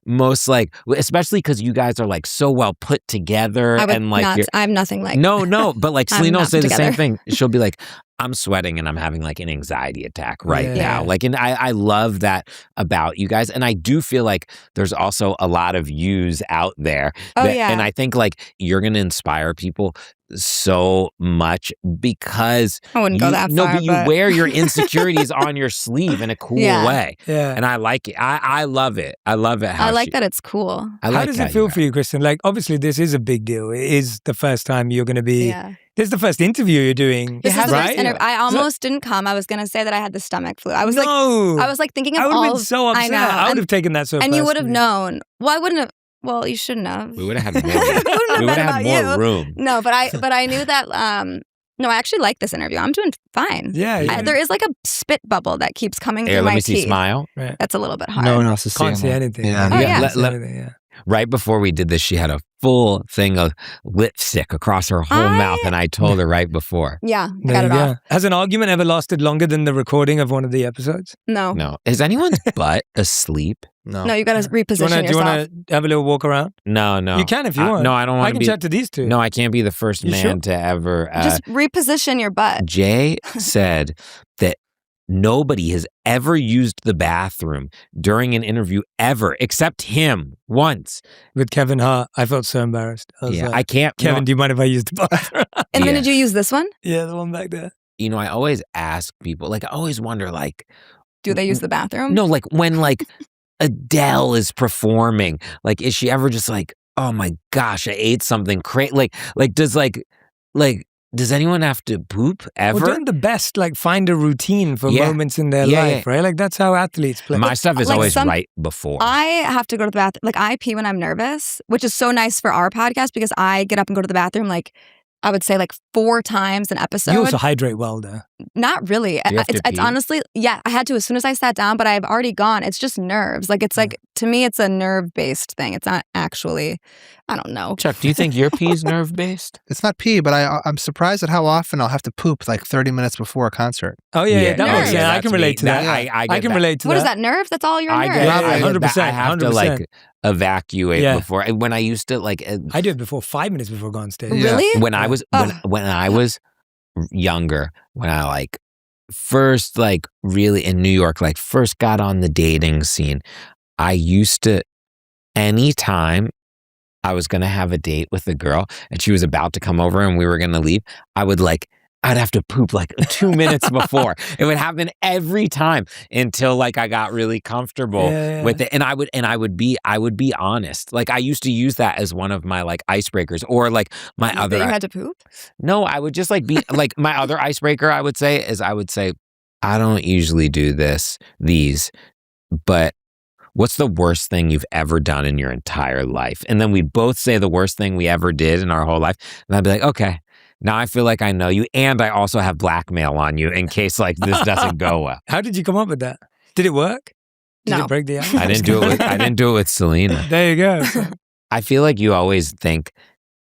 most especially because you guys are like so well put together and like I'm nothing like no, but like Selena will say the together. same thing. She'll be like, I'm sweating and I'm having like an anxiety attack right now. Like, and I love that about you guys. And I do feel like there's also a lot of yous out there. And I think like you're going to inspire people so much because I wouldn't go that far. No, but you wear your insecurities on your sleeve in a cool way. Yeah. And I like it. I love it. I love it. I like that it's cool. How does it feel for you, Kristen? Like, obviously, this is a big deal. It is the first time you're going to be. Yeah. This is the first interview you're doing. This is the first interview. I almost didn't come. I was going to say that I had the stomach flu. I was like, thinking of all. I would have been so upset. I would have taken that so. And you would have known. Well, I wouldn't have. Well, you shouldn't have. We would have had more. We would have had more room. No, but I knew that. No, I actually like this interview. I'm doing fine. Yeah. There is like a spit bubble that keeps coming through let my me teeth. See smile. Right. That's a little bit hard. No one else is Can't see anything. Yeah. Right before we did this, she had a full thing of lipstick across her whole mouth, and I told her right before. Yeah, I got it off. Has an argument ever lasted longer than the recording of one of the episodes? No. Is anyone's butt asleep? No, you got to reposition yourself. Do you want to have a little walk around? No. You can if you want. No, I don't want to be. I can chat to these two. No, I can't be the first man to ever. Just reposition your butt. Jay said that nobody has ever used the bathroom during an interview ever, except him once. With Kevin Hart, I felt so embarrassed. I can't. Kevin, do you mind if I use the bathroom? And then did you use this one? Yeah, the one back there. You know, I always ask people, like, I always wonder, like, do they use the bathroom? No, like when like Adele is performing, like, is she ever just like, oh my gosh, I ate something crazy? Like does anyone have to poop ever? Well, don't the best like find a routine for moments in their life, right? Like that's how athletes play. My stuff is always right before. I have to go to the bathroom. Like I pee when I'm nervous, which is so nice for our podcast because I get up and go to the bathroom like I would say like 4 times an episode. You also hydrate well though. Not really. It's honestly, I had to as soon as I sat down, but I've already gone. It's just nerves. Like it's like, to me, it's a nerve-based thing. It's not actually, I don't know. Chuck, do you think your pee is nerve-based? It's not pee, but I'm surprised at how often I'll have to poop like 30 minutes before a concert. Oh yeah, that makes sense. I can relate to that. I can relate to that. What is that, nerves? That's all your nerves. 100%. I have to like evacuate before. When I used to like, I do it before 5 minutes before going on stage. Really? When I was younger, when I like first like really in New York, like first got on the dating scene, I used to, anytime I was going to have a date with a girl and she was about to come over and we were going to leave, I'd have to poop like 2 minutes before. It would happen every time until like I got really comfortable with it. And I would be honest. Like I used to use that as one of my like icebreakers or like my other. That you had to poop? No, I would just like be like my other icebreaker I would say, I don't usually do these, but what's the worst thing you've ever done in your entire life? And then we'd both say the worst thing we ever did in our whole life. And I'd be like, okay. Now I feel like I know you, and I also have blackmail on you in case like this doesn't go well. How did you come up with that? Did it work? Did it break the ice? I didn't do it with Selena. There you go. I feel like you always think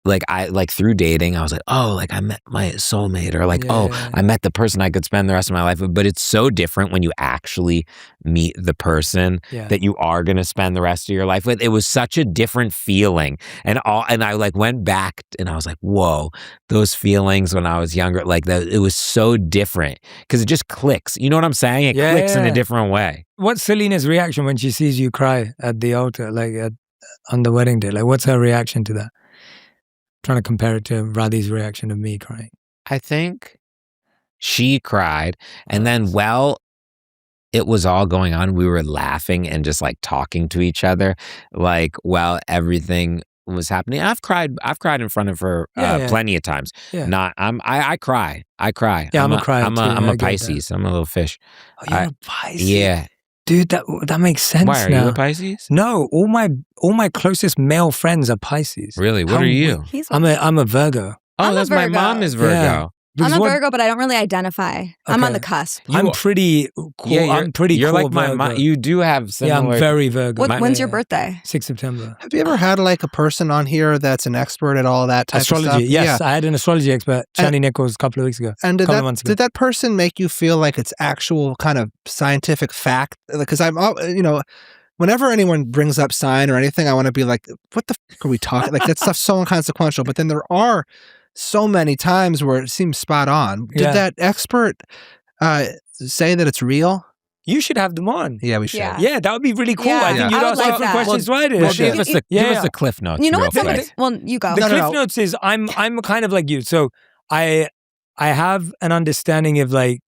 like through dating, I was like, oh, like I met my soulmate, or like, I met the person I could spend the rest of my life with. But it's so different when you actually meet the person that you are going to spend the rest of your life with. It was such a different feeling. And I like went back and I was like, whoa, those feelings when I was younger, like that, it was so different because it just clicks. You know what I'm saying? It clicks in a different way. What's Selena's reaction when she sees you cry at the altar, like on the wedding day? Like, what's her reaction to that? Trying to compare it to Radhi's reaction of me crying. I think she cried, and then it was all going on, we were laughing and just like talking to each other, like while everything was happening. I've cried in front of her plenty of times. Yeah. I cry. Yeah, I'm a crier too. I'm a Pisces. I'm a little fish. Oh, you're a Pisces. Yeah. Dude, that makes sense. Why, are you a Pisces? No, all my closest male friends are Pisces. Really? What are you? I'm a Virgo. Oh, that's my mom is Virgo. Yeah. I'm a Virgo, but I don't really identify. I'm on Okay. the cusp. I'm pretty cool. Yeah, I'm pretty You're cool like my Virgo. you do have Yeah, similar. I'm very Virgo. When's your birthday? 6th September. Have you ever had like a person on here that's an expert at all that type Astrology. of stuff? Yes, Yeah. I had an astrology expert, Shani Nichols, a couple of weeks ago. And couple of months ago. did that person make you feel like it's actual kind of scientific fact? Because I'm, whenever anyone brings up sign or anything, I want to be like, what the fuck are we talking? Like that stuff's so inconsequential. But then there are so many times where it seems spot on. Did that expert say that it's real? You should have them on. Yeah, we should. Yeah, that would be really cool. Yeah. I think you'd I would ask like some that. questions right here. Well, give us the cliff notes. You know real what? quick. Well, you go. The cliff notes is I'm kind of like you. So I have an understanding of like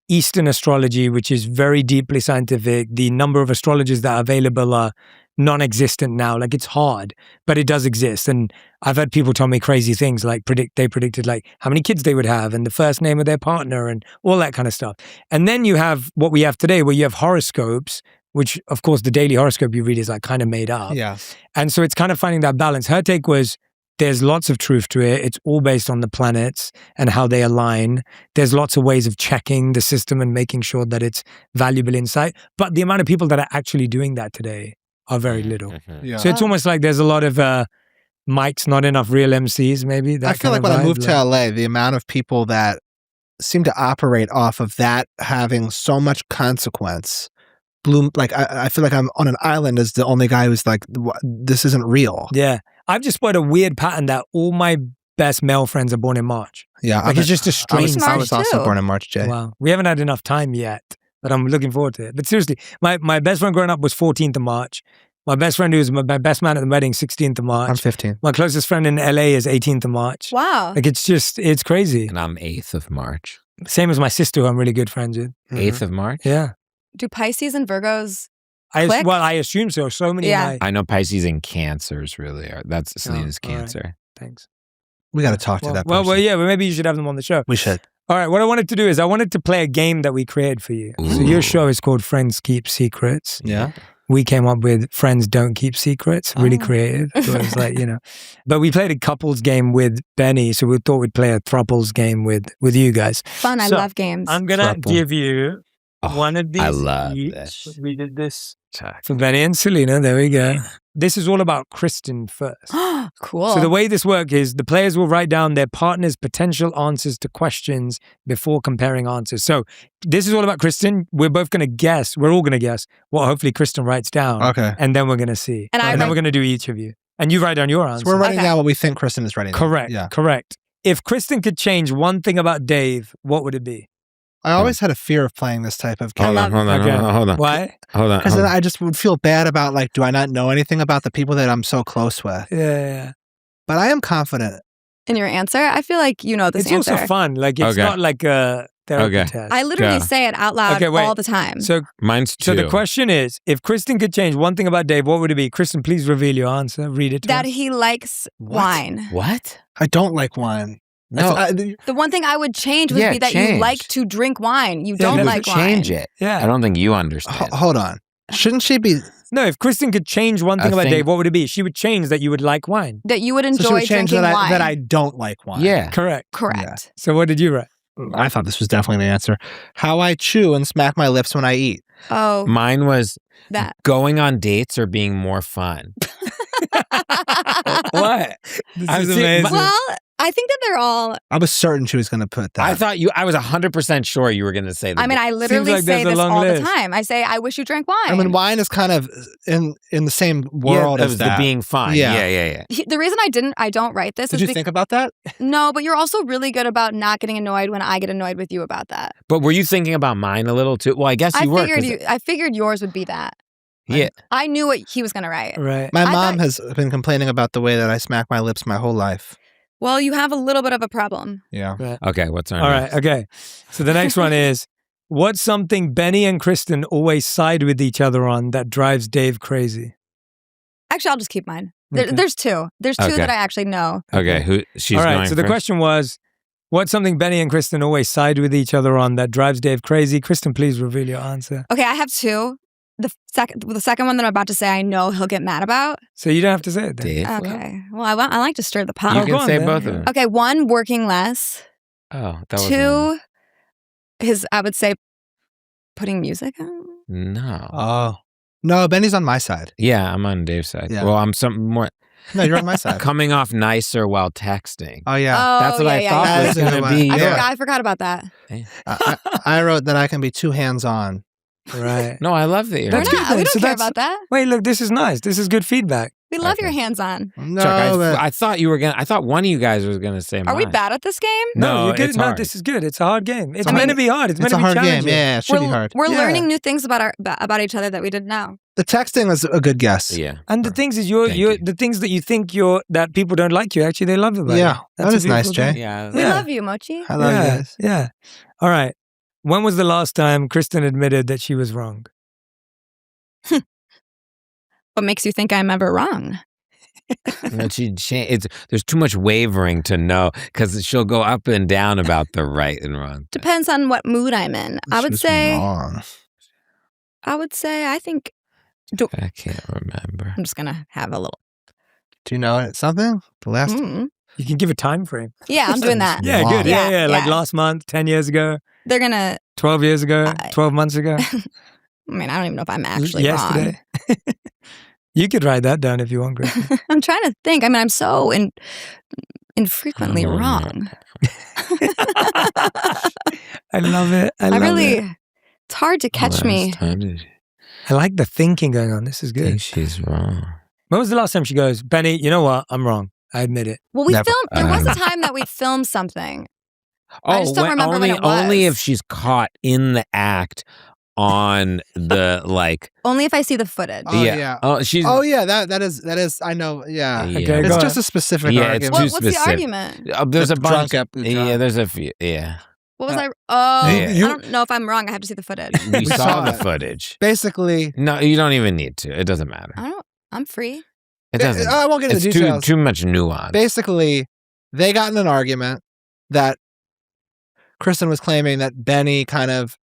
Eastern astrology, which is very deeply scientific. The number of astrologers that are available are non-existent now. Like it's hard, but it does exist. And I've had people tell me crazy things like they predicted like how many kids they would have and the first name of their partner and all that kind of stuff. And then you have what we have today where you have horoscopes, which of course the daily horoscope you read is like kind of made up. Yeah. And so it's kind of finding that balance. Her take was there's lots of truth to it. It's all based on the planets and how they align. There's lots of ways of checking the system and making sure that it's valuable insight. But the amount of people that are actually doing that today are very little. Yeah. So it's almost like there's a lot of mics, not enough real MCs, maybe. I feel like when I moved to LA, the amount of people that seem to operate off of that having so much consequence like I feel like I'm on an island as the only guy who's like, this isn't real. Yeah. I've just spotted a weird pattern that all my best male friends are born in March. Yeah. Like it's just a strange I was also born in March, Jay. Wow. We haven't had enough time yet, but I'm looking forward to it. But seriously, my best friend growing up was 14th of March. My best friend who was my best man at the wedding, 16th of March. I'm 15. My closest friend in LA is 18th of March. Wow. Like it's crazy. And I'm 8th of March. Same as my sister who I'm really good friends with. 8th of March? Yeah. Do Pisces and Virgos Well, I assume so. So many. Yeah. I know Pisces and Cancers really are. That's Selena's Cancer. Right. Thanks. We got to talk to that person. Well, yeah, but maybe you should have them on the show. We should. All right, what I wanted to do is I wanted to play a game that we created for you. So your show is called Friends Keep Secrets. Yeah. We came up with Friends Don't Keep Secrets. Really creative. So it was like, But we played a couples game with Benny, so we thought we'd play a throuples game with you guys. Fun. I love games. I'm going to give you one of these I love each. this. We did this for Benny and Selena. There we go. This is all about Kristen first. Cool. So the way this works is the players will write down their partner's potential answers to questions before comparing answers. So this is all about Kristen. We're both going to guess. We're all going to guess what hopefully Kristen writes down. Okay. And then we're going to see. And then we're going to do each of you. And you write down your answer. So we're writing down what we think Kristen is writing down. Correct. Yeah. Correct. If Kristen could change one thing about Dave, what would it be? I always had a fear of playing this type of game. Hold on. Why? Hold on. Because then I just would feel bad about like, do I not know anything about the people that I'm so close with? Yeah. But I am confident. In your answer? I feel like you know this It's answer. also fun. Like it's not like a therapy test. I literally say it out loud all the time. So mine's 2. So the question is, if Kristen could change one thing about Dave, what would it be? Kristen, please reveal your answer. Read it to that us. he likes wine. What? I don't like wine. No. The one thing I would change would be that you like to drink wine. You don't like wine. Change it. Yeah. I don't think you understand. Hold on. Shouldn't she be... No, if Kristen could change one thing about Dave, what would it be? She would change that you would like wine. That you would enjoy so she would change drinking wine. that I don't like wine. Yeah. Correct. Yeah. So what did you write? I thought this was definitely the answer. How I chew and smack my lips when I eat. Oh. Mine was that. Going on dates or being more fun. What? This is amazing. Well, I think that they're all... I was certain she was going to put that. I was 100% sure you were going to say that. I mean, I literally say this all the time. I say, I wish you drank wine. I mean, wine is kind of in the same world as that. The being fun. Yeah. The reason I don't write this is... Did you think about that? No, but you're also really good about not getting annoyed when I get annoyed with you about that. But were you thinking about mine a little too? Well, I guess you were. I figured yours would be that. Yeah. I knew what he was going to write. Right. My mom has been complaining about the way that I smack my lips my whole life. Well, you have a little bit of a problem. Yeah. Right. Okay, what's our All next? right, okay. So the next one is, what's something Benny and Kristen always side with each other on that drives Dave crazy? Actually, I'll just keep mine. Okay. There's 2. There's 2 that I actually know. Okay, she's All right, going so the first? question was, what's something Benny and Kristen always side with each other on that drives Dave crazy? Kristen, please reveal your answer. Okay, I have 2. The second one that I'm about to say, I know he'll get mad about. So you don't have to say it then. Dave? Okay. Well, I like to stir the pot. You can say then. both of them. Okay, 1, working less. Oh, that was Two, I would say, putting music on. No. Oh. No, Benny's on my side. Yeah, I'm on Dave's side. Yeah. Well, I'm something more No, you're on my side. coming off nicer while texting. Oh, yeah. That's what I thought yeah. was going to be. I forgot about that. I wrote that I can be too hands-on. Right. No, I love that you're That's We're good not. then. We don't So care that's- about that. Wait, look, this is nice. This is good feedback. We love Okay. your hands-on. No, Chuck, but I thought you were gonna. I thought one of you guys was gonna say. Are we mine. bad at this game? No, you're good. it's No, hard. this is good. It's a hard game. It's I meant mean, to be hard. It's meant it's a to be hard game. challenging. Yeah, it should be hard. We're Yeah. learning new things about each other that we didn't know. The texting was a good guess. Yeah. And the things is Thank you. the things that you think that people don't like you, actually they love about you. Yeah, that a is nice, beautiful thing. Jay. Yeah. We Yeah. love you, Mochi. I love you guys. Yeah. All right. When was the last time Kristen admitted that she was wrong? What makes you think I'm ever wrong? But there's too much wavering to know because she'll go up and down about the right and wrong. thing. Depends on what mood I'm in. I would She's say. wrong. I think. I can't remember. I'm just gonna have a little. Do you know something? The last You can give a time frame. Yeah, I'm doing that. Yeah, Wow. good. Yeah. Like Yeah. last month, 10 years ago, They're gonna. 12 years ago, 12 months ago, I mean, I don't even know if I'm actually yesterday. You could write that down if you want, Kristen. wrong. I'm trying to think. I mean, I'm so infrequently Oh, wrong. I love it. I love really. it. It's hard to catch me. Last time did you I like the thinking going on. This is good. think she's wrong? When was the last time she goes, Benny, you know what? I'm wrong. I admit it. Well, we Never. filmed. There was a time that we filmed something. I Oh, just don't remember when it only was. if she's caught in the act on the like. Only if I see the footage. Oh, yeah. yeah. Oh, she's. Oh yeah, that is. I know. Yeah, Yeah. Okay, it's go just ahead. a specific Yeah, it's argument. too What's the specific. argument? There's The a bunch. drunk Yeah, there's a few. Yeah, What was Uh, I? Oh, Yeah. I don't know if I'm wrong. I have to see the footage. we saw saw the it. footage. Basically, No, you don't even need to. It doesn't matter. I'm free. It doesn't. I won't get into It's the details. too much nuance. Basically, they got in an argument that Kristen was claiming that Benny kind of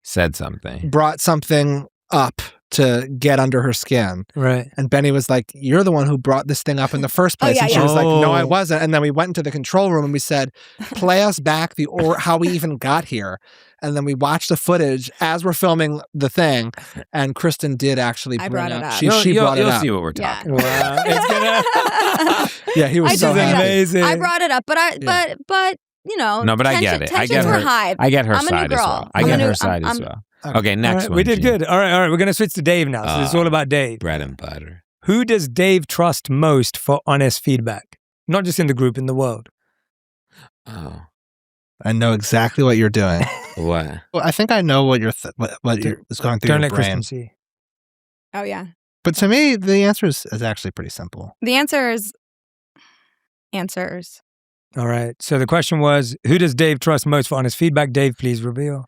Said something. brought something up to get under her skin. Right. And Benny was like, "You're the one who brought this thing up in the first place." yeah, and she yeah. was like, "No, I Oh. wasn't." And then we went into the control room and we said, "Play us back how we even got here." And then we watched the footage as we're filming the thing, and Kristen did actually I bring brought it up. up. She brought it You'll up. see what we're Yeah. talking. Wow. It's gonna. Yeah, he was I so did bring it up. happy. amazing. I brought it up, but you know. No, but I get it. I Tensions get were her. high. I get her I'm a new side as girl. well. I I'm a get new- her side as I'm- well. Okay. Okay, All next right, one. we did G. good. All right. We're gonna switch to Dave now. So this is all about Dave. Bread and butter. Who does Dave trust most for honest feedback? Not just in the group, in the world. Oh, I know exactly what you're doing. what? Well, I think I know what is going through Don't your let brain. Kristen see. Oh yeah. But to me, the answer is actually pretty simple. The answer is answers. All right. So the question was, who does Dave trust most for honest feedback? Dave, please reveal.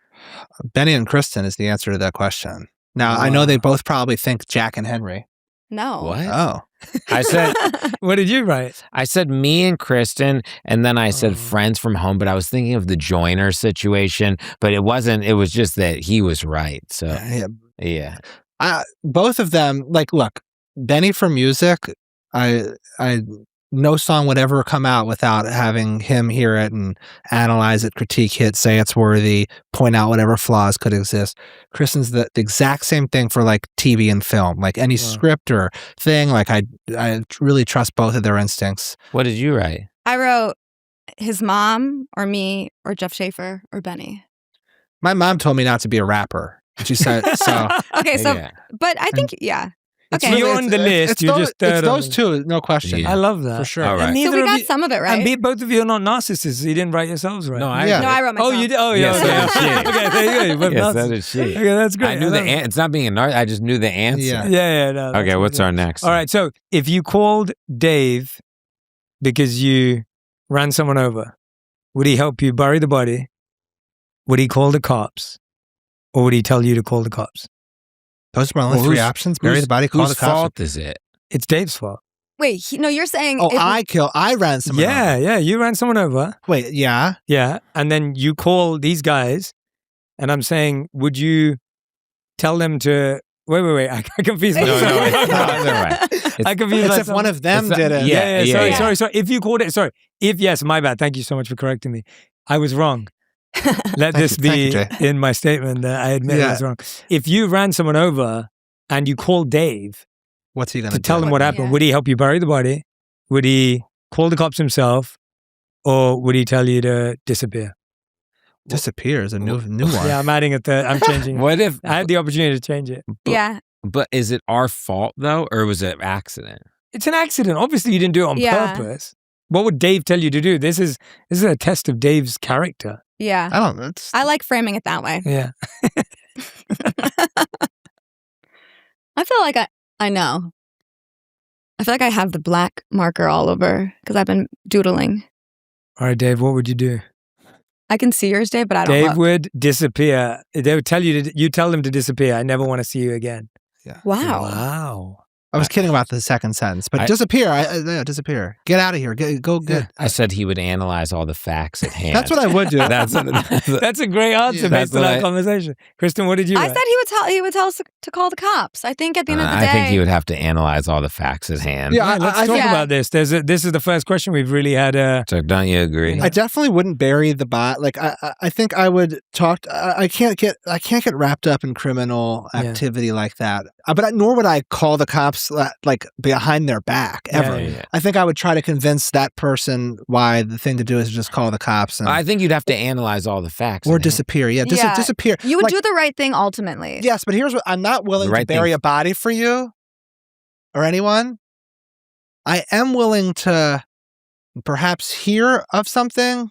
Benny and Kristen is the answer to that question. Now, I know they both probably think Jack and Henry. No. What? Oh. I said. What did you write? I said me and Kristen, and then I said Oh. friends from home. But I was thinking of the Joyner situation, but it wasn't. It was just that he was right. So Yeah. yeah. Both of them, like, look, Benny for music, I no song would ever come out without having him hear it and analyze it, critique it, say it's worthy, point out whatever flaws could exist. Kristen's the exact same thing for like TV and film, like any script or thing. Like I really trust both of their instincts. What did you write? I wrote his mom or me or Jeff Schaefer or Benny. My mom told me not to be a rapper. She said so. Okay, so Yeah. but I think yeah. Okay. You're on the list. It's you're those, just third it's those on two, no question. Yeah. I love that. For sure. All right. And So neither we of got you, some of it right. and both of you are not narcissists. So you didn't write yourselves right. No, I. Yeah. No, I wrote Oh, myself. you did. Oh, yeah. Yes, so okay. did she. Okay, there you go. You both Yes, so narcissists. did she. Okay, that's great. I knew love it's not being a narc. I just knew the answer. Yeah. Yeah, no. that's Okay, what's good. our next? All right, so if you called Dave because you ran someone over, would he help you bury the body? Would he call the cops? Or would he tell you to call the cops? Those are my only Well, three whose- options. Bury Whose- the body, call whose the cops. fault is it? It's Dave's fault. Wait, no, you're saying Oh, if I ran someone over. Yeah, you ran someone over. Wait, yeah. Yeah, and then you call these guys, and I'm saying, would you tell them to... Wait, I confused No, myself. no, it's not. They're right. I confused Except myself. one of them It's not- did it. Yeah. Sorry. yeah. If you called it, sorry. If yes, my bad. Thank you so much for correcting me. I was wrong. Let this be in my statement that I admit I was wrong. If you ran someone over and you called Dave, what's he going to tell him what happened? Would he help you bury the body? Would he call the cops himself? Or would he tell you to disappear? Disappear is a new one. Yeah, I'm adding a third. I'm changing it. What if I had the opportunity to change it? But is it our fault though, or was it an accident? It's an accident. Obviously, you didn't do it on purpose. What would Dave tell you to do? This is a test of Dave's character. Yeah. I don't know. I like framing it that way. Yeah. I feel like I know. I feel like I have the black marker all over because I've been doodling. All right, Dave, what would you do? I can see yours, Dave, but I don't Dave would disappear. They would tell you you tell them to disappear. I never want to see you again. Yeah. Wow. I was kidding about the second sentence, but disappear. Disappear. Get out of here. Go good. I said he would analyze all the facts at hand. That's what I would do. That's a great answer based on our conversation. Kristen, what did you write? I said he would tell us to call the cops. I think at the end of the day. I think he would have to analyze all the facts at hand. Yeah, let's talk about this. This is the first question we've really had. So don't you agree? I definitely wouldn't bury the bot. Like I think I would talk. I can't get wrapped up in criminal activity like that. But nor would I call the cops like behind their back ever. Yeah. I think I would try to convince that person why the thing to do is just call the cops. I think you'd have to analyze all the facts or disappear. Disappear. You would do the right thing ultimately. Yes, but here's what I'm not willing to bury a body for you or anyone. I am willing to perhaps hear of something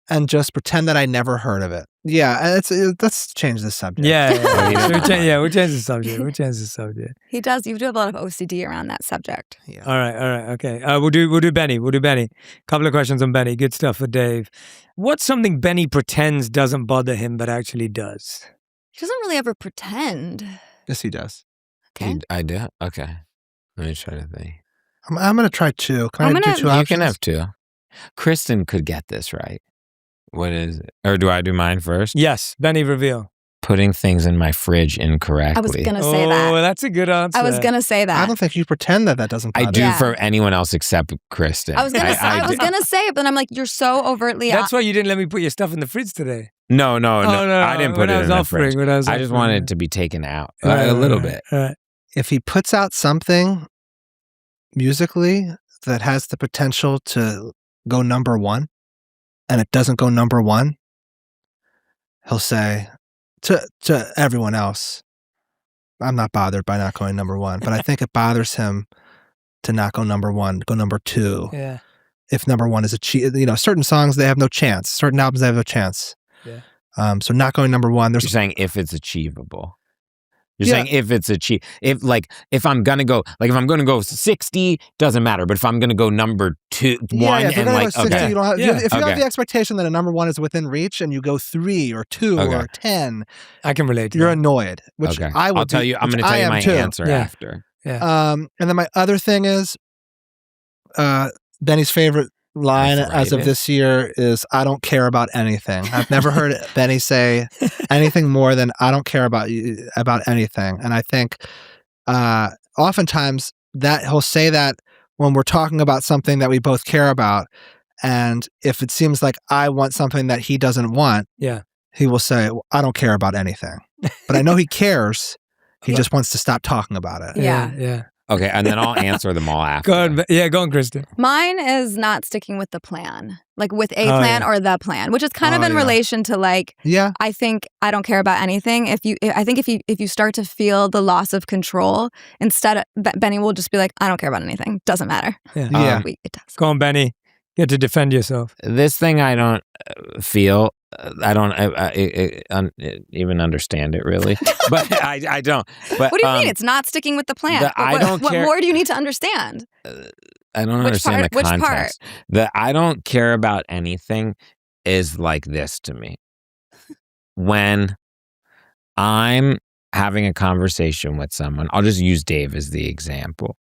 and just pretend that I never heard of it. Yeah, let's change the subject. Yeah. We'll change the subject. He does. You do have a lot of OCD around that subject. Yeah. All right. Okay. We'll do Benny. Couple of questions on Benny. Good stuff for Dave. What's something Benny pretends doesn't bother him but actually does? He doesn't really ever pretend. Yes, he does. Okay. I do? Okay. Let me try to think. I'm going to try two. Can I do two options? You can have two. Kristen could get this right. What is it? Or do I do mine first? Yes. Benny, reveal. Putting things in my fridge incorrectly. I was going to say that. Oh, that's a good answer. I was going to say that. I don't think you pretend that doesn't bother I do for anyone else except Kristen. I was going to say it, but then I'm like, you're so overtly... That's why you didn't let me put your stuff in the fridge today. No. I didn't put it in the fridge. I just wanted it to be taken out a little bit. If he puts out something musically that has the potential to go number one, and it doesn't go number one, he'll say to everyone else, I'm not bothered by not going number one, but I think it bothers him to not go number one, go number two. Yeah. If number one is achieved, certain songs, they have no chance. Certain albums, they have no chance. Yeah. So not going number one. You're saying if it's achievable. You're saying if it's if I'm gonna go 60, doesn't matter. But if I'm gonna go number one, if you're gonna go 60, okay. You don't have, if you have the expectation that a number one is within reach, and you go 3 or 2 or 10, I can relate to you're that. Annoyed. Which I will tell you. I'm going to tell you my answer after. Yeah. And then my other thing is, Benny's favorite line as of this year is, I don't care about anything. I've never heard Benny say anything more than I don't care about anything. And I think oftentimes that he'll say that when we're talking about something that we both care about. And if it seems like I want something that he doesn't want, he will say, I don't care about anything. But I know he cares. He just wants to stop talking about it. Yeah. Okay, and then I'll answer them all after. Go on, Kristen. Mine is not sticking with the plan, like with a plan or the plan, which is kind of in relation to I think I don't care about anything. I think if you start to feel the loss of control, instead Benny will just be like, I don't care about anything. Doesn't matter. Yeah. It does. Go on, Benny. You have to defend yourself. This thing I don't feel. I don't even understand it really, but I don't. But what do you mean? It's not sticking with the plan. What more do you need to understand? I don't understand the context. Which part? That I don't care about anything is like this to me. When I'm having a conversation with someone, I'll just use Dave as the example.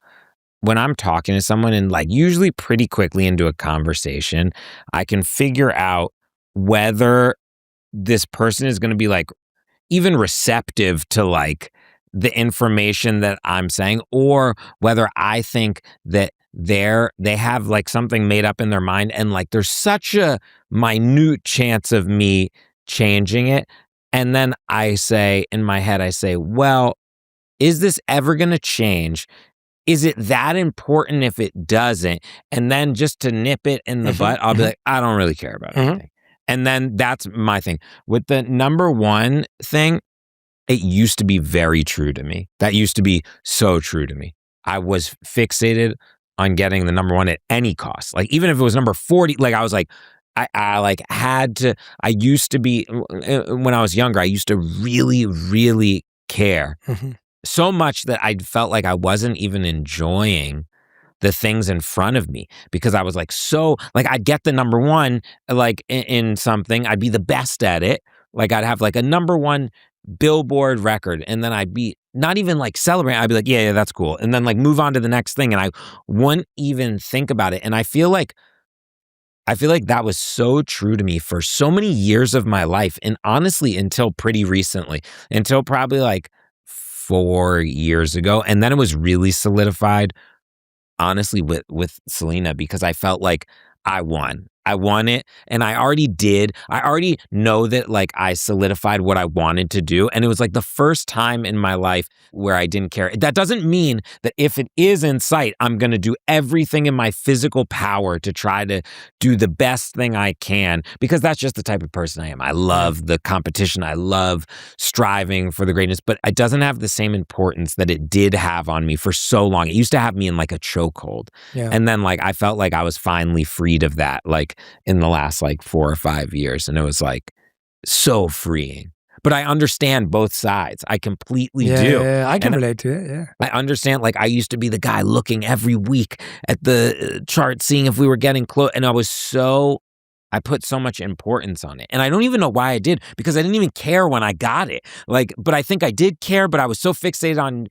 When I'm talking to someone and usually pretty quickly into a conversation, I can figure out whether this person is going to be even receptive to the information that I'm saying, or whether I think that they have like something made up in their mind, and like there's such a minute chance of me changing it. And then I say, in my head, I say, well, is this ever going to change? Is it that important if it doesn't? And then just to nip it in the butt, I'll be like, I don't really care about anything. And then that's my thing. With the number one thing, it used to be very true to me. That used to be so true to me. I was fixated on getting the number one at any cost. Like even if it was number 40, like I was like, I like had to, I used to be, when I was younger, I used to really, really care. So much that I felt like I wasn't even enjoying the things in front of me because I was like, so like I'd get the number one, like in something, I'd be the best at it. Like I'd have like a number one Billboard record, and then I'd be not even like celebrating. I'd be like, yeah, that's cool. And then like move on to the next thing. And I wouldn't even think about it. And I feel like that was so true to me for so many years of my life. And honestly, until pretty recently, until probably like 4 years ago. And then it was really solidified, honestly, with Selena, because I felt like I won it. And I already did. I already know that like I solidified what I wanted to do. And it was like the first time in my life where I didn't care. That doesn't mean that if it is in sight, I'm going to do everything in my physical power to try to do the best thing I can, because that's just the type of person I am. I love the competition. I love striving for the greatness, but it doesn't have the same importance that it did have on me for so long. It used to have me in like a chokehold. Yeah. And then like I felt like I was finally freed of that, like in the last like 4 or 5 years. And it was like so freeing. But I understand both sides. I completely do. Yeah, I can relate to it, yeah. I understand, like, I used to be the guy looking every week at the chart, seeing if we were getting close. And I put so much importance on it. And I don't even know why I did, because I didn't even care when I got it. Like, but I think I did care, but I was so fixated on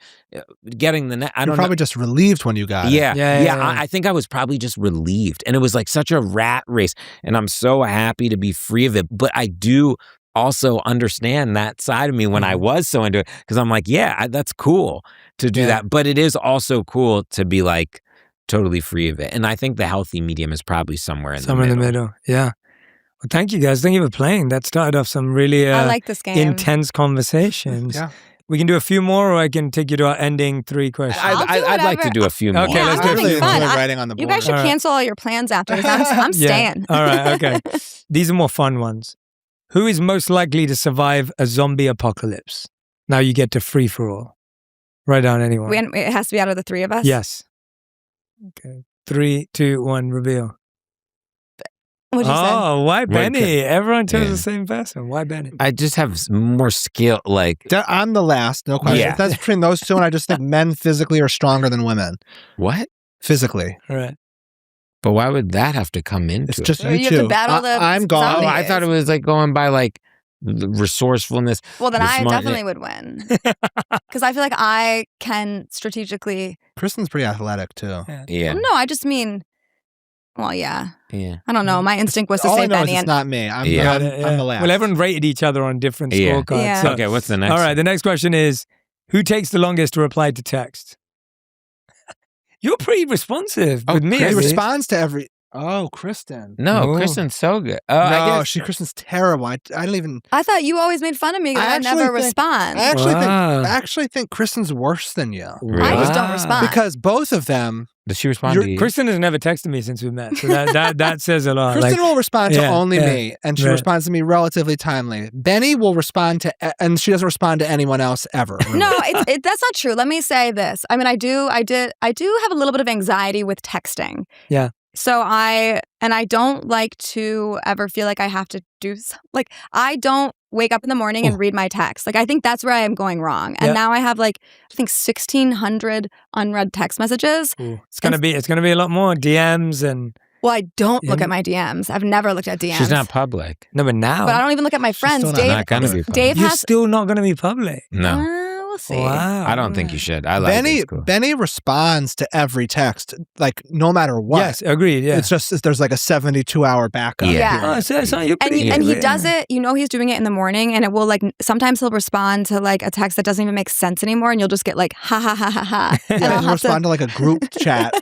getting the net. You're probably just relieved when you got it. Yeah. I think I was probably just relieved. And it was like such a rat race. And I'm so happy to be free of it. But I do also understand that side of me when I was so into it, because I'm like, yeah, that's cool to do that. But it is also cool to be like totally free of it. And I think the healthy medium is probably somewhere in the middle. Yeah. Well, thank you guys. Thank you for playing. That started off some really I like this game. Intense conversations. Yeah. We can do a few more, or I can take you to our ending 3 questions. I'd like to do a few more. Okay, let's do really fun. Writing on the board. You guys should cancel all your plans after this. I'm staying. All right, okay. These are more fun ones. Who is most likely to survive a zombie apocalypse? Now you get to free for all. Write down anyone. It has to be out of the 3 of us? Yes. Okay. 3, 2, 1, reveal. What'd you say? Oh, why Benny? Everyone chose the same person. Why Benny? I just have more skill. Like, I'm the last, no question. Yeah. If that's between those two, and I just think men physically are stronger than women. What? Physically. All right. But why would that have to come into it? It's just you two. have to battle the I'm gone. zombies. Oh, I thought it was like going by like the resourcefulness. Well, then I definitely would win. Because I feel like I can strategically... Kristen's pretty athletic, too. Yeah. No, I just mean... Well, yeah. Yeah. I don't know. My instinct was to All say I know Benny. is it's not me. I'm the last. Well, everyone rated each other on different scorecards. Yeah. So. Okay, what's the next? All right, the next question is, who takes the longest to reply to text? You're pretty responsive with me. He responds to every... Oh, Kristen. No, Kristen's so good. Kristen's terrible. I don't even... I thought you always made fun of me because I never respond. I actually think Kristen's worse than you. Really? I just don't respond. Because both of them... Does she respond to you? Kristen has never texted me since we met, so that says a lot. Kristen will respond to only me, and she Right. responds to me relatively timely. Benny will respond to, and she doesn't respond to anyone else ever. Really. No, that's not true. Let me say this. I mean, I do have a little bit of anxiety with texting. Yeah. So I don't like to ever feel like I have to do like I don't wake up in the morning and read my text. Like I think that's where I am going wrong. And now I have like I think 1,600 unread text messages. Ooh. It's gonna be a lot more DMs and. Well, I don't look at my DMs. I've never looked at DMs. She's not public. No, but now. But I don't even look at my friends. Still not gonna be public. Dave You're has. still not gonna be public. No. We'll see. Wow. I don't think you should. I like it. Cool. Benny responds to every text, like no matter what. Yes, agreed. Yeah. It's just there's like a 72-hour backup. Yeah. Oh, so you're pretty. And he does it. You know, he's doing it in the morning, and it will like sometimes he'll respond to like a text that doesn't even make sense anymore, and you'll just get like ha ha ha ha ha. And He'll respond to like a group chat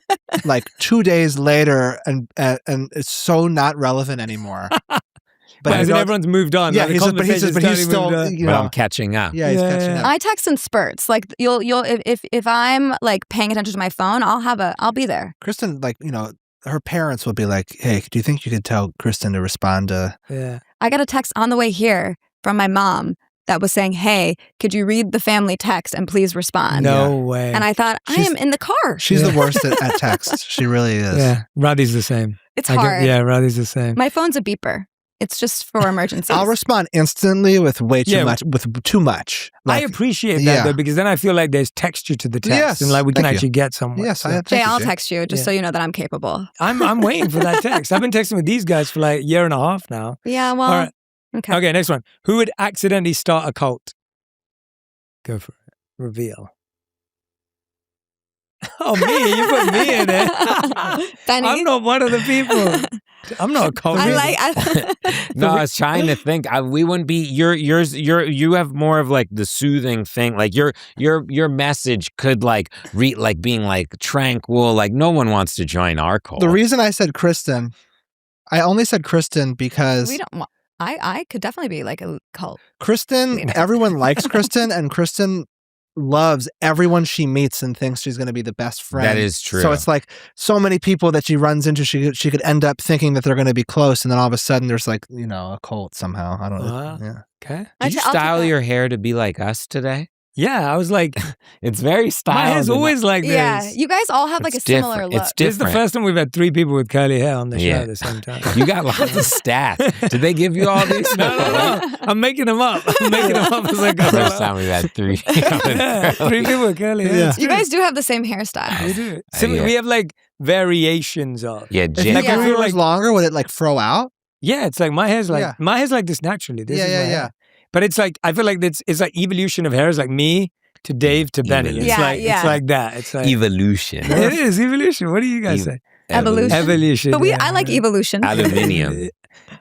like 2 days later, and it's so not relevant anymore. But everyone's moved on. Yeah, like but he's still, I'm catching up. Yeah, he's catching up. I text in spurts. Like if I'm like paying attention to my phone, I'll be there. Kristen, like, her parents will be like, "Hey, do you think you could tell Kristen to respond to?" Yeah. I got a text on the way here from my mom that was saying, "Hey, could you read the family text and please respond?" No way. And I thought, I am in the car. She's the worst at text. She really is. Yeah, Roddy's the same. It's hard. Roddy's the same. My phone's a beeper. It's just for emergencies. I'll respond instantly with way too much. With too much. Like, I appreciate that though, because then I feel like there's texture to the text, and like we can actually get somewhere. Yes, so. Jay, I'll text you just so you know that I'm capable. I'm waiting for that text. I've been texting with these guys for like a year and a half now. Yeah, well. All right. Okay, next one. Who would accidentally start a cult? Go for it. Reveal. Oh, me? You put me in it. Benny. I'm not one of the people. I'm not a cult. No, I was trying to think. We wouldn't be. You have more of like the soothing thing. Like your message could like read like being like tranquil. Like no one wants to join our cult. The reason I said Kristen, I only said Kristen because we don't. I could definitely be like a cult. Kristen, everyone likes Kristen, and Kristen loves everyone she meets and thinks she's going to be the best friend. That is true. So it's like so many people that she runs into, she could end up thinking that they're going to be close, and then all of a sudden there's like, a cult somehow. I don't know. Yeah. Okay. Did you style your hair to be like us today? Yeah, I was like, it's very styled. My hair's always like this. Yeah, you guys all have like a similar look. It's different. This is the first time we've had 3 people with curly hair on the show at the same time. You got lots of stats. Did they give you all these? No. I'm making them up. As I go. First time we've had 3. 3 people with curly hair. Yeah. You guys do have the same hairstyle. We do. We have like variations of. Yeah, if it was longer, would it like fro out? Yeah, it's like my hair's like this naturally. This is my hair. But it's like I feel like it's like evolution of hair is like me to Dave to Benny. It's like that. It's like evolution. It is evolution. What do you guys say? Evolution. But I like evolution. Aluminium.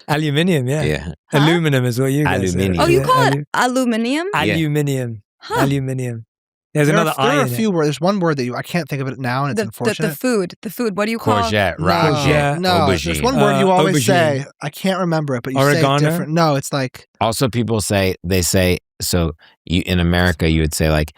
Aluminium, yeah. Huh? Aluminum is what you guys say. Oh, you call it aluminium? Aluminium. Huh. Aluminium. There's another I. There are a few words. There's one word that I can't think of it now, and it's unfortunate. The food. What do you call courgette? Courgette. No, there's one word you always say. I can't remember it, but you say it different. No, it's like. Also, people say so. You in America, you would say like,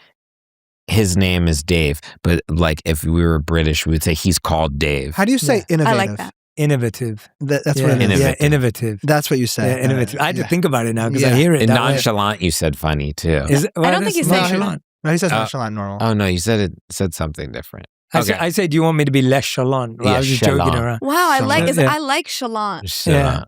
his name is Dave, but like if we were British, we would say he's called Dave. How do you say innovative? I like that. Innovative. That's what it is. Yeah, innovative. That's what you say. Yeah, innovative. I had to think about it now because I hear it. And nonchalant, you said funny too. I don't think you said nonchalant. No, he says nonchalant normal. Oh no, you said something different. I say, do you want me to be less chalant? Well, I was just joking around. Wow, I like chalant. Yeah,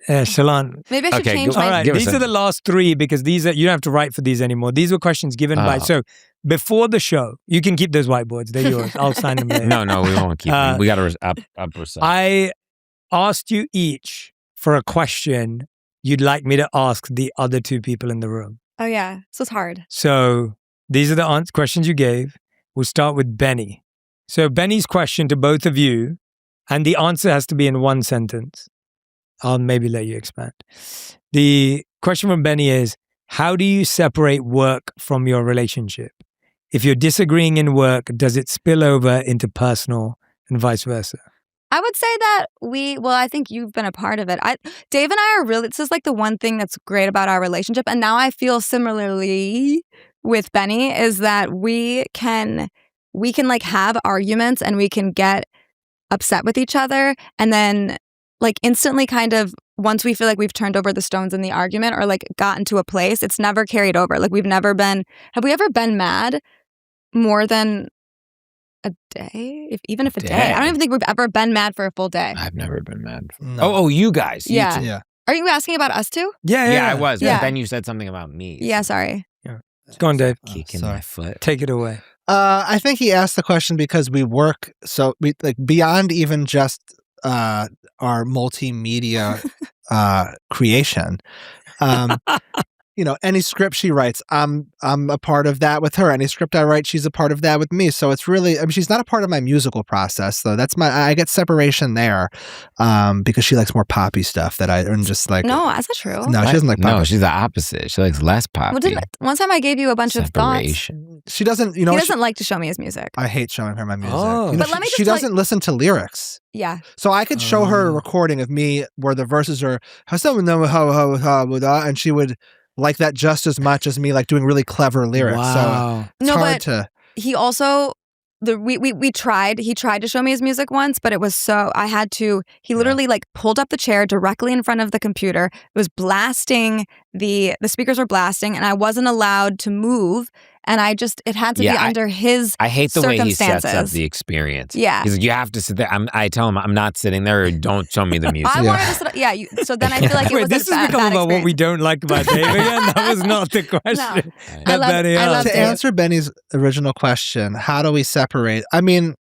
chalant. Maybe I should change my. All right, these are the last 3 because these are you don't have to write for these anymore. These were questions given by. So before the show, you can keep those whiteboards. They're yours. I'll sign them later. No, we won't keep them. We got to up. I asked you each for a question you'd like me to ask the other 2 people in the room. Oh yeah, this was hard. So these are the questions you gave. We'll start with Benny. So Benny's question to both of you, and the answer has to be in 1 sentence. I'll maybe let you expand. The question from Benny is, how do you separate work from your relationship? If you're disagreeing in work, does it spill over into personal and vice versa? I would say that I think you've been a part of it. Dave and I are really, this is like the one thing that's great about our relationship. And now I feel similarly with Benny is that we can like have arguments and we can get upset with each other. And then like instantly kind of once we feel like we've turned over the stones in the argument or like gotten to a place, it's never carried over. Like have we ever been mad more than a day? Even if a day. I don't even think we've ever been mad for a full day. I've never been mad. No. Oh, you guys. Yeah. Are you asking about us too? Yeah, I was. Yeah. But then you said something about me. Yeah, sorry. Yeah. Go on, Dave. Kicking my foot. Take it away. I think he asked the question because we work so we like beyond even just our multimedia creation. any script she writes, I'm a part of that with her. Any script I write, she's a part of that with me. So it's really, she's not a part of my musical process though. I get separation there, because she likes more poppy stuff that I'm just like. No, that's not true. No, she doesn't like poppy. No, she's the opposite. She likes less poppy. Well, one time I gave you a bunch of thoughts. She doesn't, He doesn't like to show me his music. I hate showing her my music. Oh. But let me just she doesn't listen to lyrics. Yeah. So I could show her a recording of me where the verses are, and she would like that just as much as me like doing really clever lyrics. Wow. So it's hard to. He also he tried to show me his music once, but it was he literally like pulled up the chair directly in front of the computer. It was blasting, the speakers were blasting, and I wasn't allowed to move. And it had to be under his I hate the way he sets up circumstances. the experience. Yeah. He's like, you have to sit there. I tell him, I'm not sitting there, or don't show me the music. I wanted to sit. Yeah. So then I feel like it Wait, was this a has bad become about what experience. we don't like about Dave again. That was not the question. I love To Dave. answer Benny's original question, how do we separate? I mean,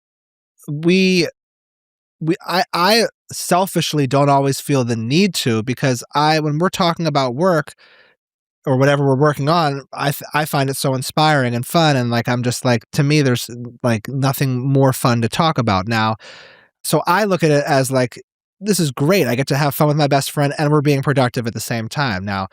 I selfishly don't always feel the need to, because when we're talking about work or whatever we're working on, I find it so inspiring and fun, and like I'm just like, to me there's like nothing more fun to talk about now. So I look at it as like, this is great. I get to have fun with my best friend and we're being productive at the same time. Now,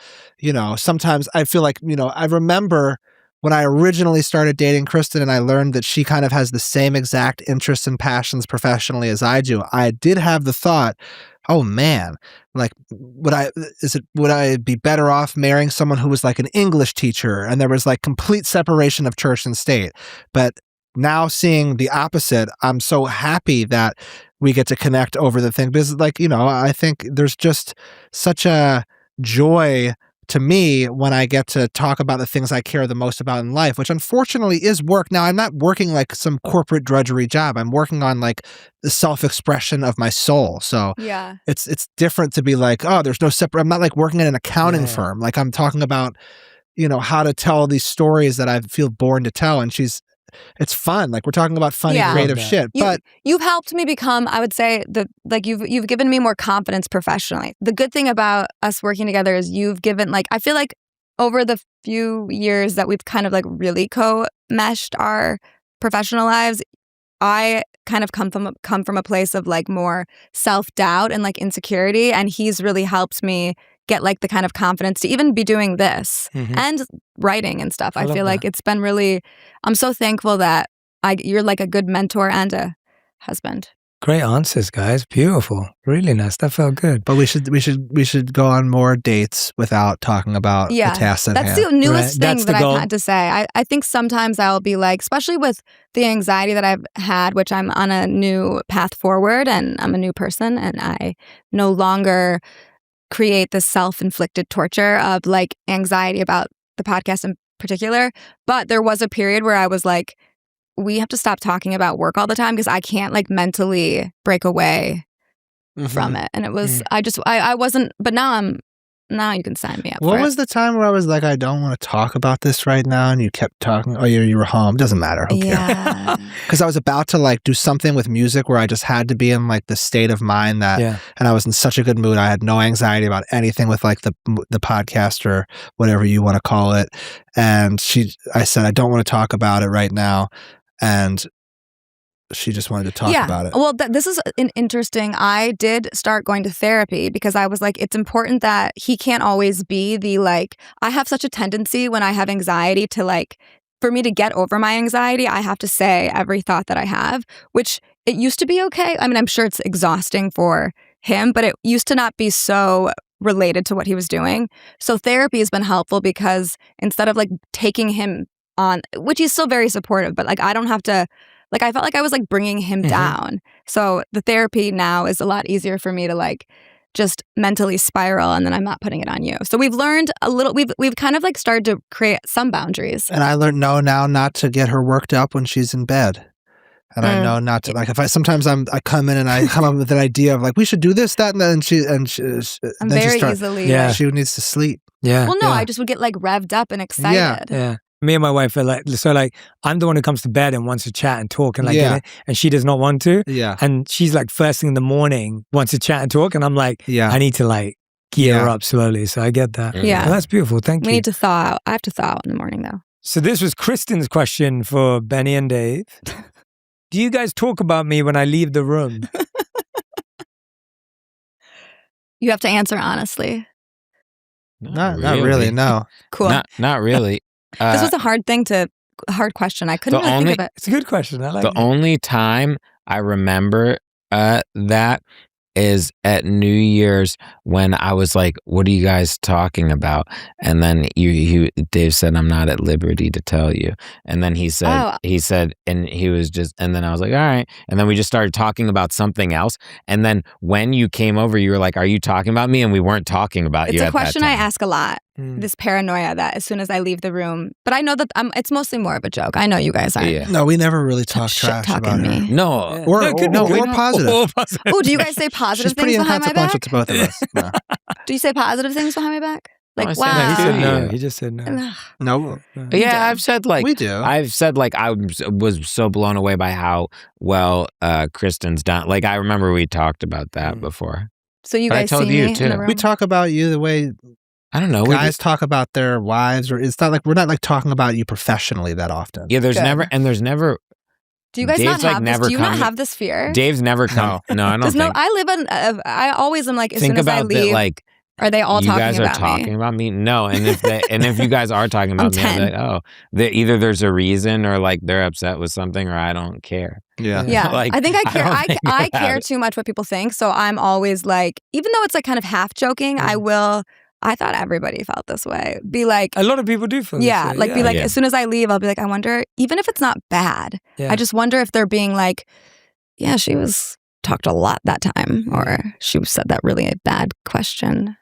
sometimes I feel like, I remember when I originally started dating Kristen and I learned that she kind of has the same exact interests and passions professionally as I do, I did have the thought, oh man, like would I be better off marrying someone who was like an English teacher and there was like complete separation of church and state? But now seeing the opposite, I'm so happy that we get to connect over the thing, because like, I think there's just such a joy to me when I get to talk about the things I care the most about in life, which unfortunately is work. Now, I'm not working like some corporate drudgery job. I'm working on like the self-expression of my soul. So Yeah. it's different to be like, oh, there's no separate. I'm not like working at an accounting firm. Like I'm talking about, how to tell these stories that I feel born to tell. And it's fun. Like we're talking about funny, creative shit. But you've helped me become, I would say, you've given me more confidence professionally. The good thing about us working together is you've given, like, I feel like over the few years that we've kind of like really co-meshed our professional lives, I kind of come from a place of like more self-doubt and like insecurity, and he's really helped me get like the kind of confidence to even be doing this and writing and stuff. I feel like it's been really, I'm so thankful that you're like a good mentor and a husband. Great answers, guys. Beautiful. Really nice. That felt good. But we should go on more dates without talking about the tasks at hand. That's the newest thing That's that the I've goal. had to say. I think sometimes I'll be like, especially with the anxiety that I've had, which I'm on a new path forward and I'm a new person and I no longer create this self-inflicted torture of like anxiety about the podcast in particular. But there was a period where I was like, we have to stop talking about work all the time because I can't like mentally break away from it. And it was, I wasn't, but now you can sign me up What for was it. the time where I was like, I don't want to talk about this right now, and you kept talking? Oh, you were home. Doesn't matter. Who cares? Yeah. Because I was about to like do something with music where I just had to be in like the state of mind that, and I was in such a good mood. I had no anxiety about anything with like the podcast or whatever you want to call it. And I said, I don't want to talk about it right now. And she just wanted to talk about it. Well, this is an interesting. I did start going to therapy because I was like, it's important that he can't always be the like, I have such a tendency when I have anxiety to like, for me to get over my anxiety, I have to say every thought that I have, which it used to be okay. I mean, I'm sure it's exhausting for him, but it used to not be so related to what he was doing. So therapy has been helpful because instead of like taking him on, which he's still very supportive, but like I don't have to, like I felt like I was like bringing him down. So the therapy now is a lot easier for me to like just mentally spiral, and then I'm not putting it on you. So we've learned a little, we've kind of like started to create some boundaries. And I learned now not to get her worked up when she's in bed. And I know not to, like, if I come in and I come up with an idea of like, we should do this, that, and then I'm very easily. Yeah. She needs to sleep. Yeah. Well, no, I just would get like revved up and excited. Yeah. Me and my wife are like, so like, I'm the one who comes to bed and wants to chat and talk and like, and she does not want to. Yeah. And she's like first thing in the morning wants to chat and talk. And I'm like, yeah. I need to like gear up slowly. So I get that. Yeah. Well, that's beautiful. Thank you. We need to thaw out. I have to thaw out in the morning though. So this was Kristen's question for Benny and Dave. Do you guys talk about me when I leave the room? You have to answer honestly. Not really, no. Cool. Not really. This was a hard question. I couldn't really think of it. It's a good question. I like the it. only time I remember that is at New Year's when I was like, "What are you guys talking about?" And then Dave said, "I'm not at liberty to tell you." And then he said, and he was just, and then I was like, "All right." And then we just started talking about something else. And then when you came over, you were like, "Are you talking about me?" And we weren't talking about you. It's a question I ask a lot. Mm. This paranoia that as soon as I leave the room, but I know that it's mostly more of a joke. I know you guys aren't. No, we never really talk trash about her. me. No, Or positive. Oh, do you guys say positive She's pretty things behind my back? inconsequential to both of us. No. Do you say positive things behind my back? Like, I said wow. that He said to no. you. He just said no. No. Yeah, I've said like We do. I've said like I was so blown away by how well Kristen's done. Like I remember we talked about that before. So you But I guys told see you, me too. in the room? We talk about you the way I don't know. guys talk about their wives, or it's not like we're not like talking about you professionally that often. Yeah, there's Good. never. Do you guys Dave's, not like, have never this? Do you not come- have this fear? Dave's never come. No, I don't Because think. I live in. I always am like, as Think soon as I about leave, that. Like are they all you talking guys are about talking me? about me. No, and if you guys are talking about me, I'm 10. like, oh, either there's a reason or like they're upset with something or I don't care. Yeah. Yeah, Like, I think I care. don't I think about care it. too much what people think, so I'm always like, even though it's like kind of half joking, I will. I thought everybody felt this way. Be like, A lot of people do feel this yeah, way, like be like, Yeah. as soon as I leave, I'll be like, I wonder, even if it's not bad, Yeah. I just wonder if they're being like, yeah, she was talked a lot that time, or she said that really bad question.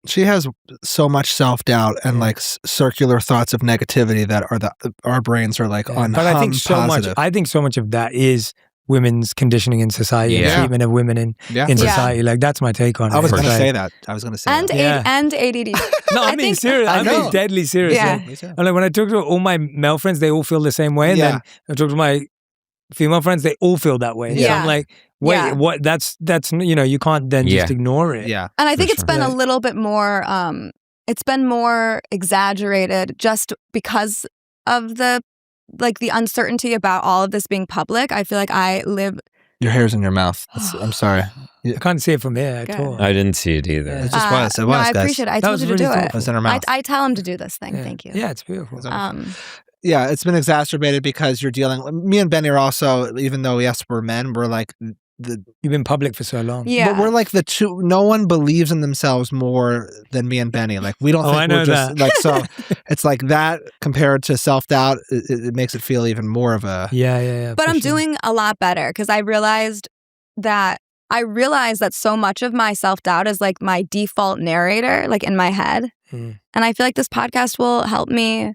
She has so much self-doubt and like circular thoughts of negativity that our brains are like on But I think positive. I think so much of that is women's conditioning in society and Yeah. treatment of women in society. Like that's my take on it. I was going to Like- say that. I was going to say And that. and ADD. No, I'm being serious. I'm being deadly serious. Yeah. Like, Me too. and like when I talk to all my male friends, they all feel the same way. And then I talk to my female friends, they all feel that way. So Yeah. I'm like, wait, Yeah. what? That's you can't then just ignore it. Yeah. And I think For it's sure. been a little bit more, it's been more exaggerated just because of the uncertainty about all of this being public. I feel like I live. Your hair's in your mouth. I'm sorry. I can't see it from here at Good. all. I didn't see it either. It just was. It no, was, I guys. appreciate it. I That told was you to really do it. thoughtful. It was in her mouth. I tell him to do this thing. Yeah. Thank you. Yeah, it's beautiful. Yeah, it's been exacerbated because you're dealing. Me and Benny are also, even though yes, we're men, we're like You've been public for so long. Yeah. But we're like the two. No one believes in themselves more than me and Benny. Like we don't Oh, think I know we're just that. like so. It's like that compared to self doubt. It makes it feel even more of a. Yeah. But for I'm sure. doing a lot better because I realized that so much of my self-doubt is like my default narrator, like in my head. Mm. And I feel like this podcast will help me.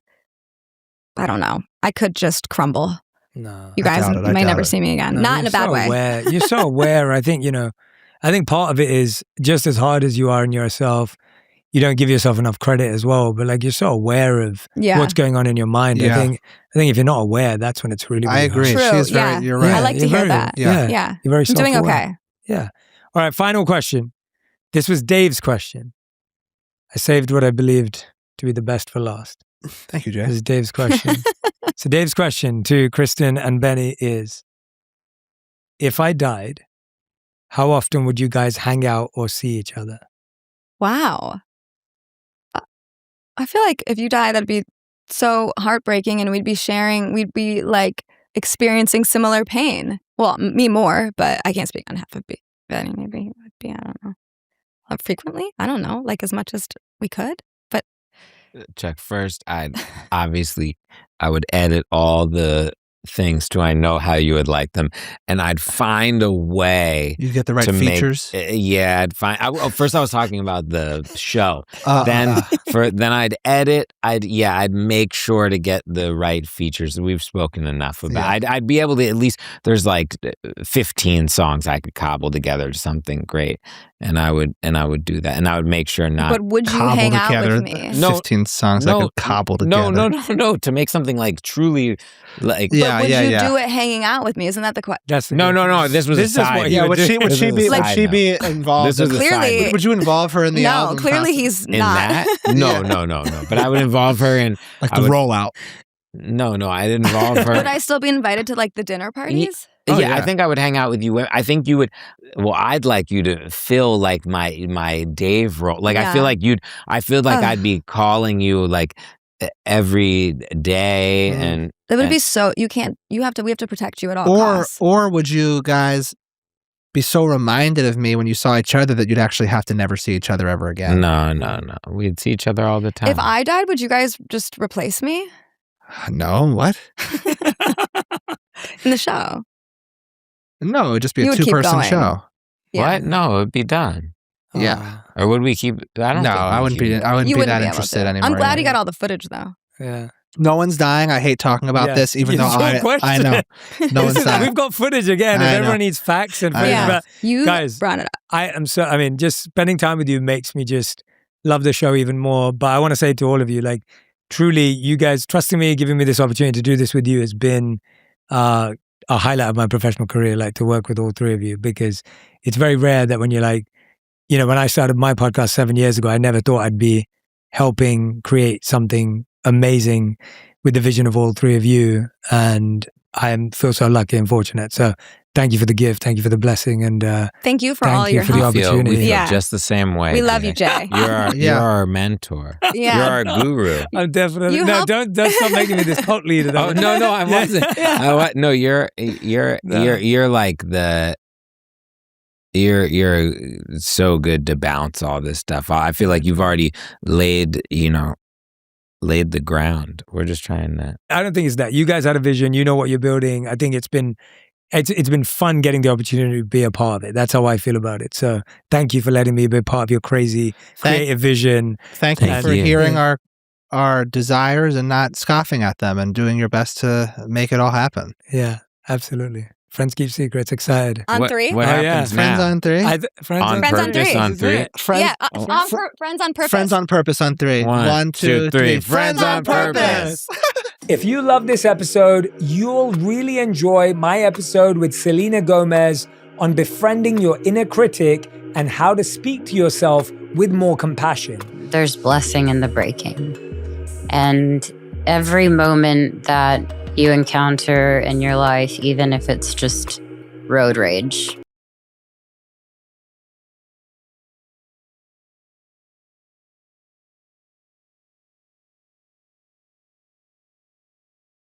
I don't know. I could just crumble. No. You guys doubt it. I may doubt never it. see me again. No, Not in you're a bad so way. Aware. You're so aware. I think, I think part of it is just as hard as you are in yourself, you don't give yourself enough credit as well. But like you're so aware of Yeah. what's going on in your mind. Yeah. I think if you're not aware, that's when it's really, really I agree. True, She's very. yeah. You're hard. right. I like to you're hear very- that. Yeah. Yeah. You're very I'm doing self-aware. okay. Yeah. All right. Final question. This was Dave's question. I saved what I believed to be the best for last. Thank you, This Jay. is Dave's question. So Dave's question to Kristen and Benny is, if I died, how often would you guys hang out or see each other? Wow. I feel like if you die, that'd be so heartbreaking and we'd be like experiencing similar pain. Well, me more, but I can't speak on half of Benny. Maybe it would be, I don't know. Frequently? I don't know. Like as much as we could. But Check first. I would edit all the things to I know how you would like them, and I'd find a way You get the right to features. I'd find. First, I was talking about the show. Then uh, I'd edit. I'd make sure to get the right features. We've spoken enough about. Yeah. I'd be able to at least. There's like 15 songs I could cobble together to something great, And I would do that, and I would make sure not. But would you hang out with me? 15 songs I could cobble together. No. To make something like truly, like But would you do it hanging out with me? Isn't that the question? No. This was a side. Would she be involved? Clearly, would you involve her in the album? No, clearly he's in not. That? No. But I would involve her in like the rollout. No, I'd involve her. Would I still be invited to like the dinner parties? Yeah, I think I would hang out with you. I think you would. Well, I'd like you to fill like my Dave role. Like I feel like I feel like I'd be calling you like every day, and it would be so. You can't. We have to protect you at all costs. Or would you guys be so reminded of me when you saw each other that you'd actually have to never see each other ever again? No. We'd see each other all the time. If I died, would you guys just replace me? No. What? In the show. No, it would just be a 2-person show. Yeah. What? No, it would be done. Yeah. Or would we keep? I wouldn't be that interested anymore. I'm glad you got all the footage though. Yeah. No one's dying. I hate talking about this, even though I know no one's dying. We've got footage again. If everyone needs facts and footage, you guys, brought it up. I am so. I mean, just spending time with you makes me just love the show even more. But I want to say to all of you, like, truly, you guys trusting me, giving me this opportunity to do this with you has been a highlight of my professional career, like to work with all three of you, because it's very rare that when you're like, when I started my podcast 7 years ago, I never thought I'd be helping create something amazing with the vision of all three of you. And I feel so lucky and fortunate. So thank you for the gift. Thank you for the blessing. And thank you for all your help. We feel just the same way. We love you, Jay. You're our mentor. Yeah. You're our guru. I'm definitely don't stop making me this cult leader. Though. Oh no, I wasn't. No, you're like you're so good to bounce all this stuff. I feel like you've already laid the ground. We're just trying to. I don't think it's that. You guys had a vision. You know what you're building. I think it's been fun getting the opportunity to be a part of it. That's how I feel about it. So thank you for letting me be part of your crazy creative vision. Thank you for hearing our desires and not scoffing at them and doing your best to make it all happen. Yeah, absolutely. Friends keep secrets. Excited. On 3? What happens now? Friends on 3? Friends on 3? Friends on purpose. Friends on purpose on 3. 1, 2, 3. Friends on purpose. If you love this episode, you'll really enjoy my episode with Selena Gomez on befriending your inner critic and how to speak to yourself with more compassion. There's blessing in the breaking. And every moment that you encounter in your life, even if it's just road rage,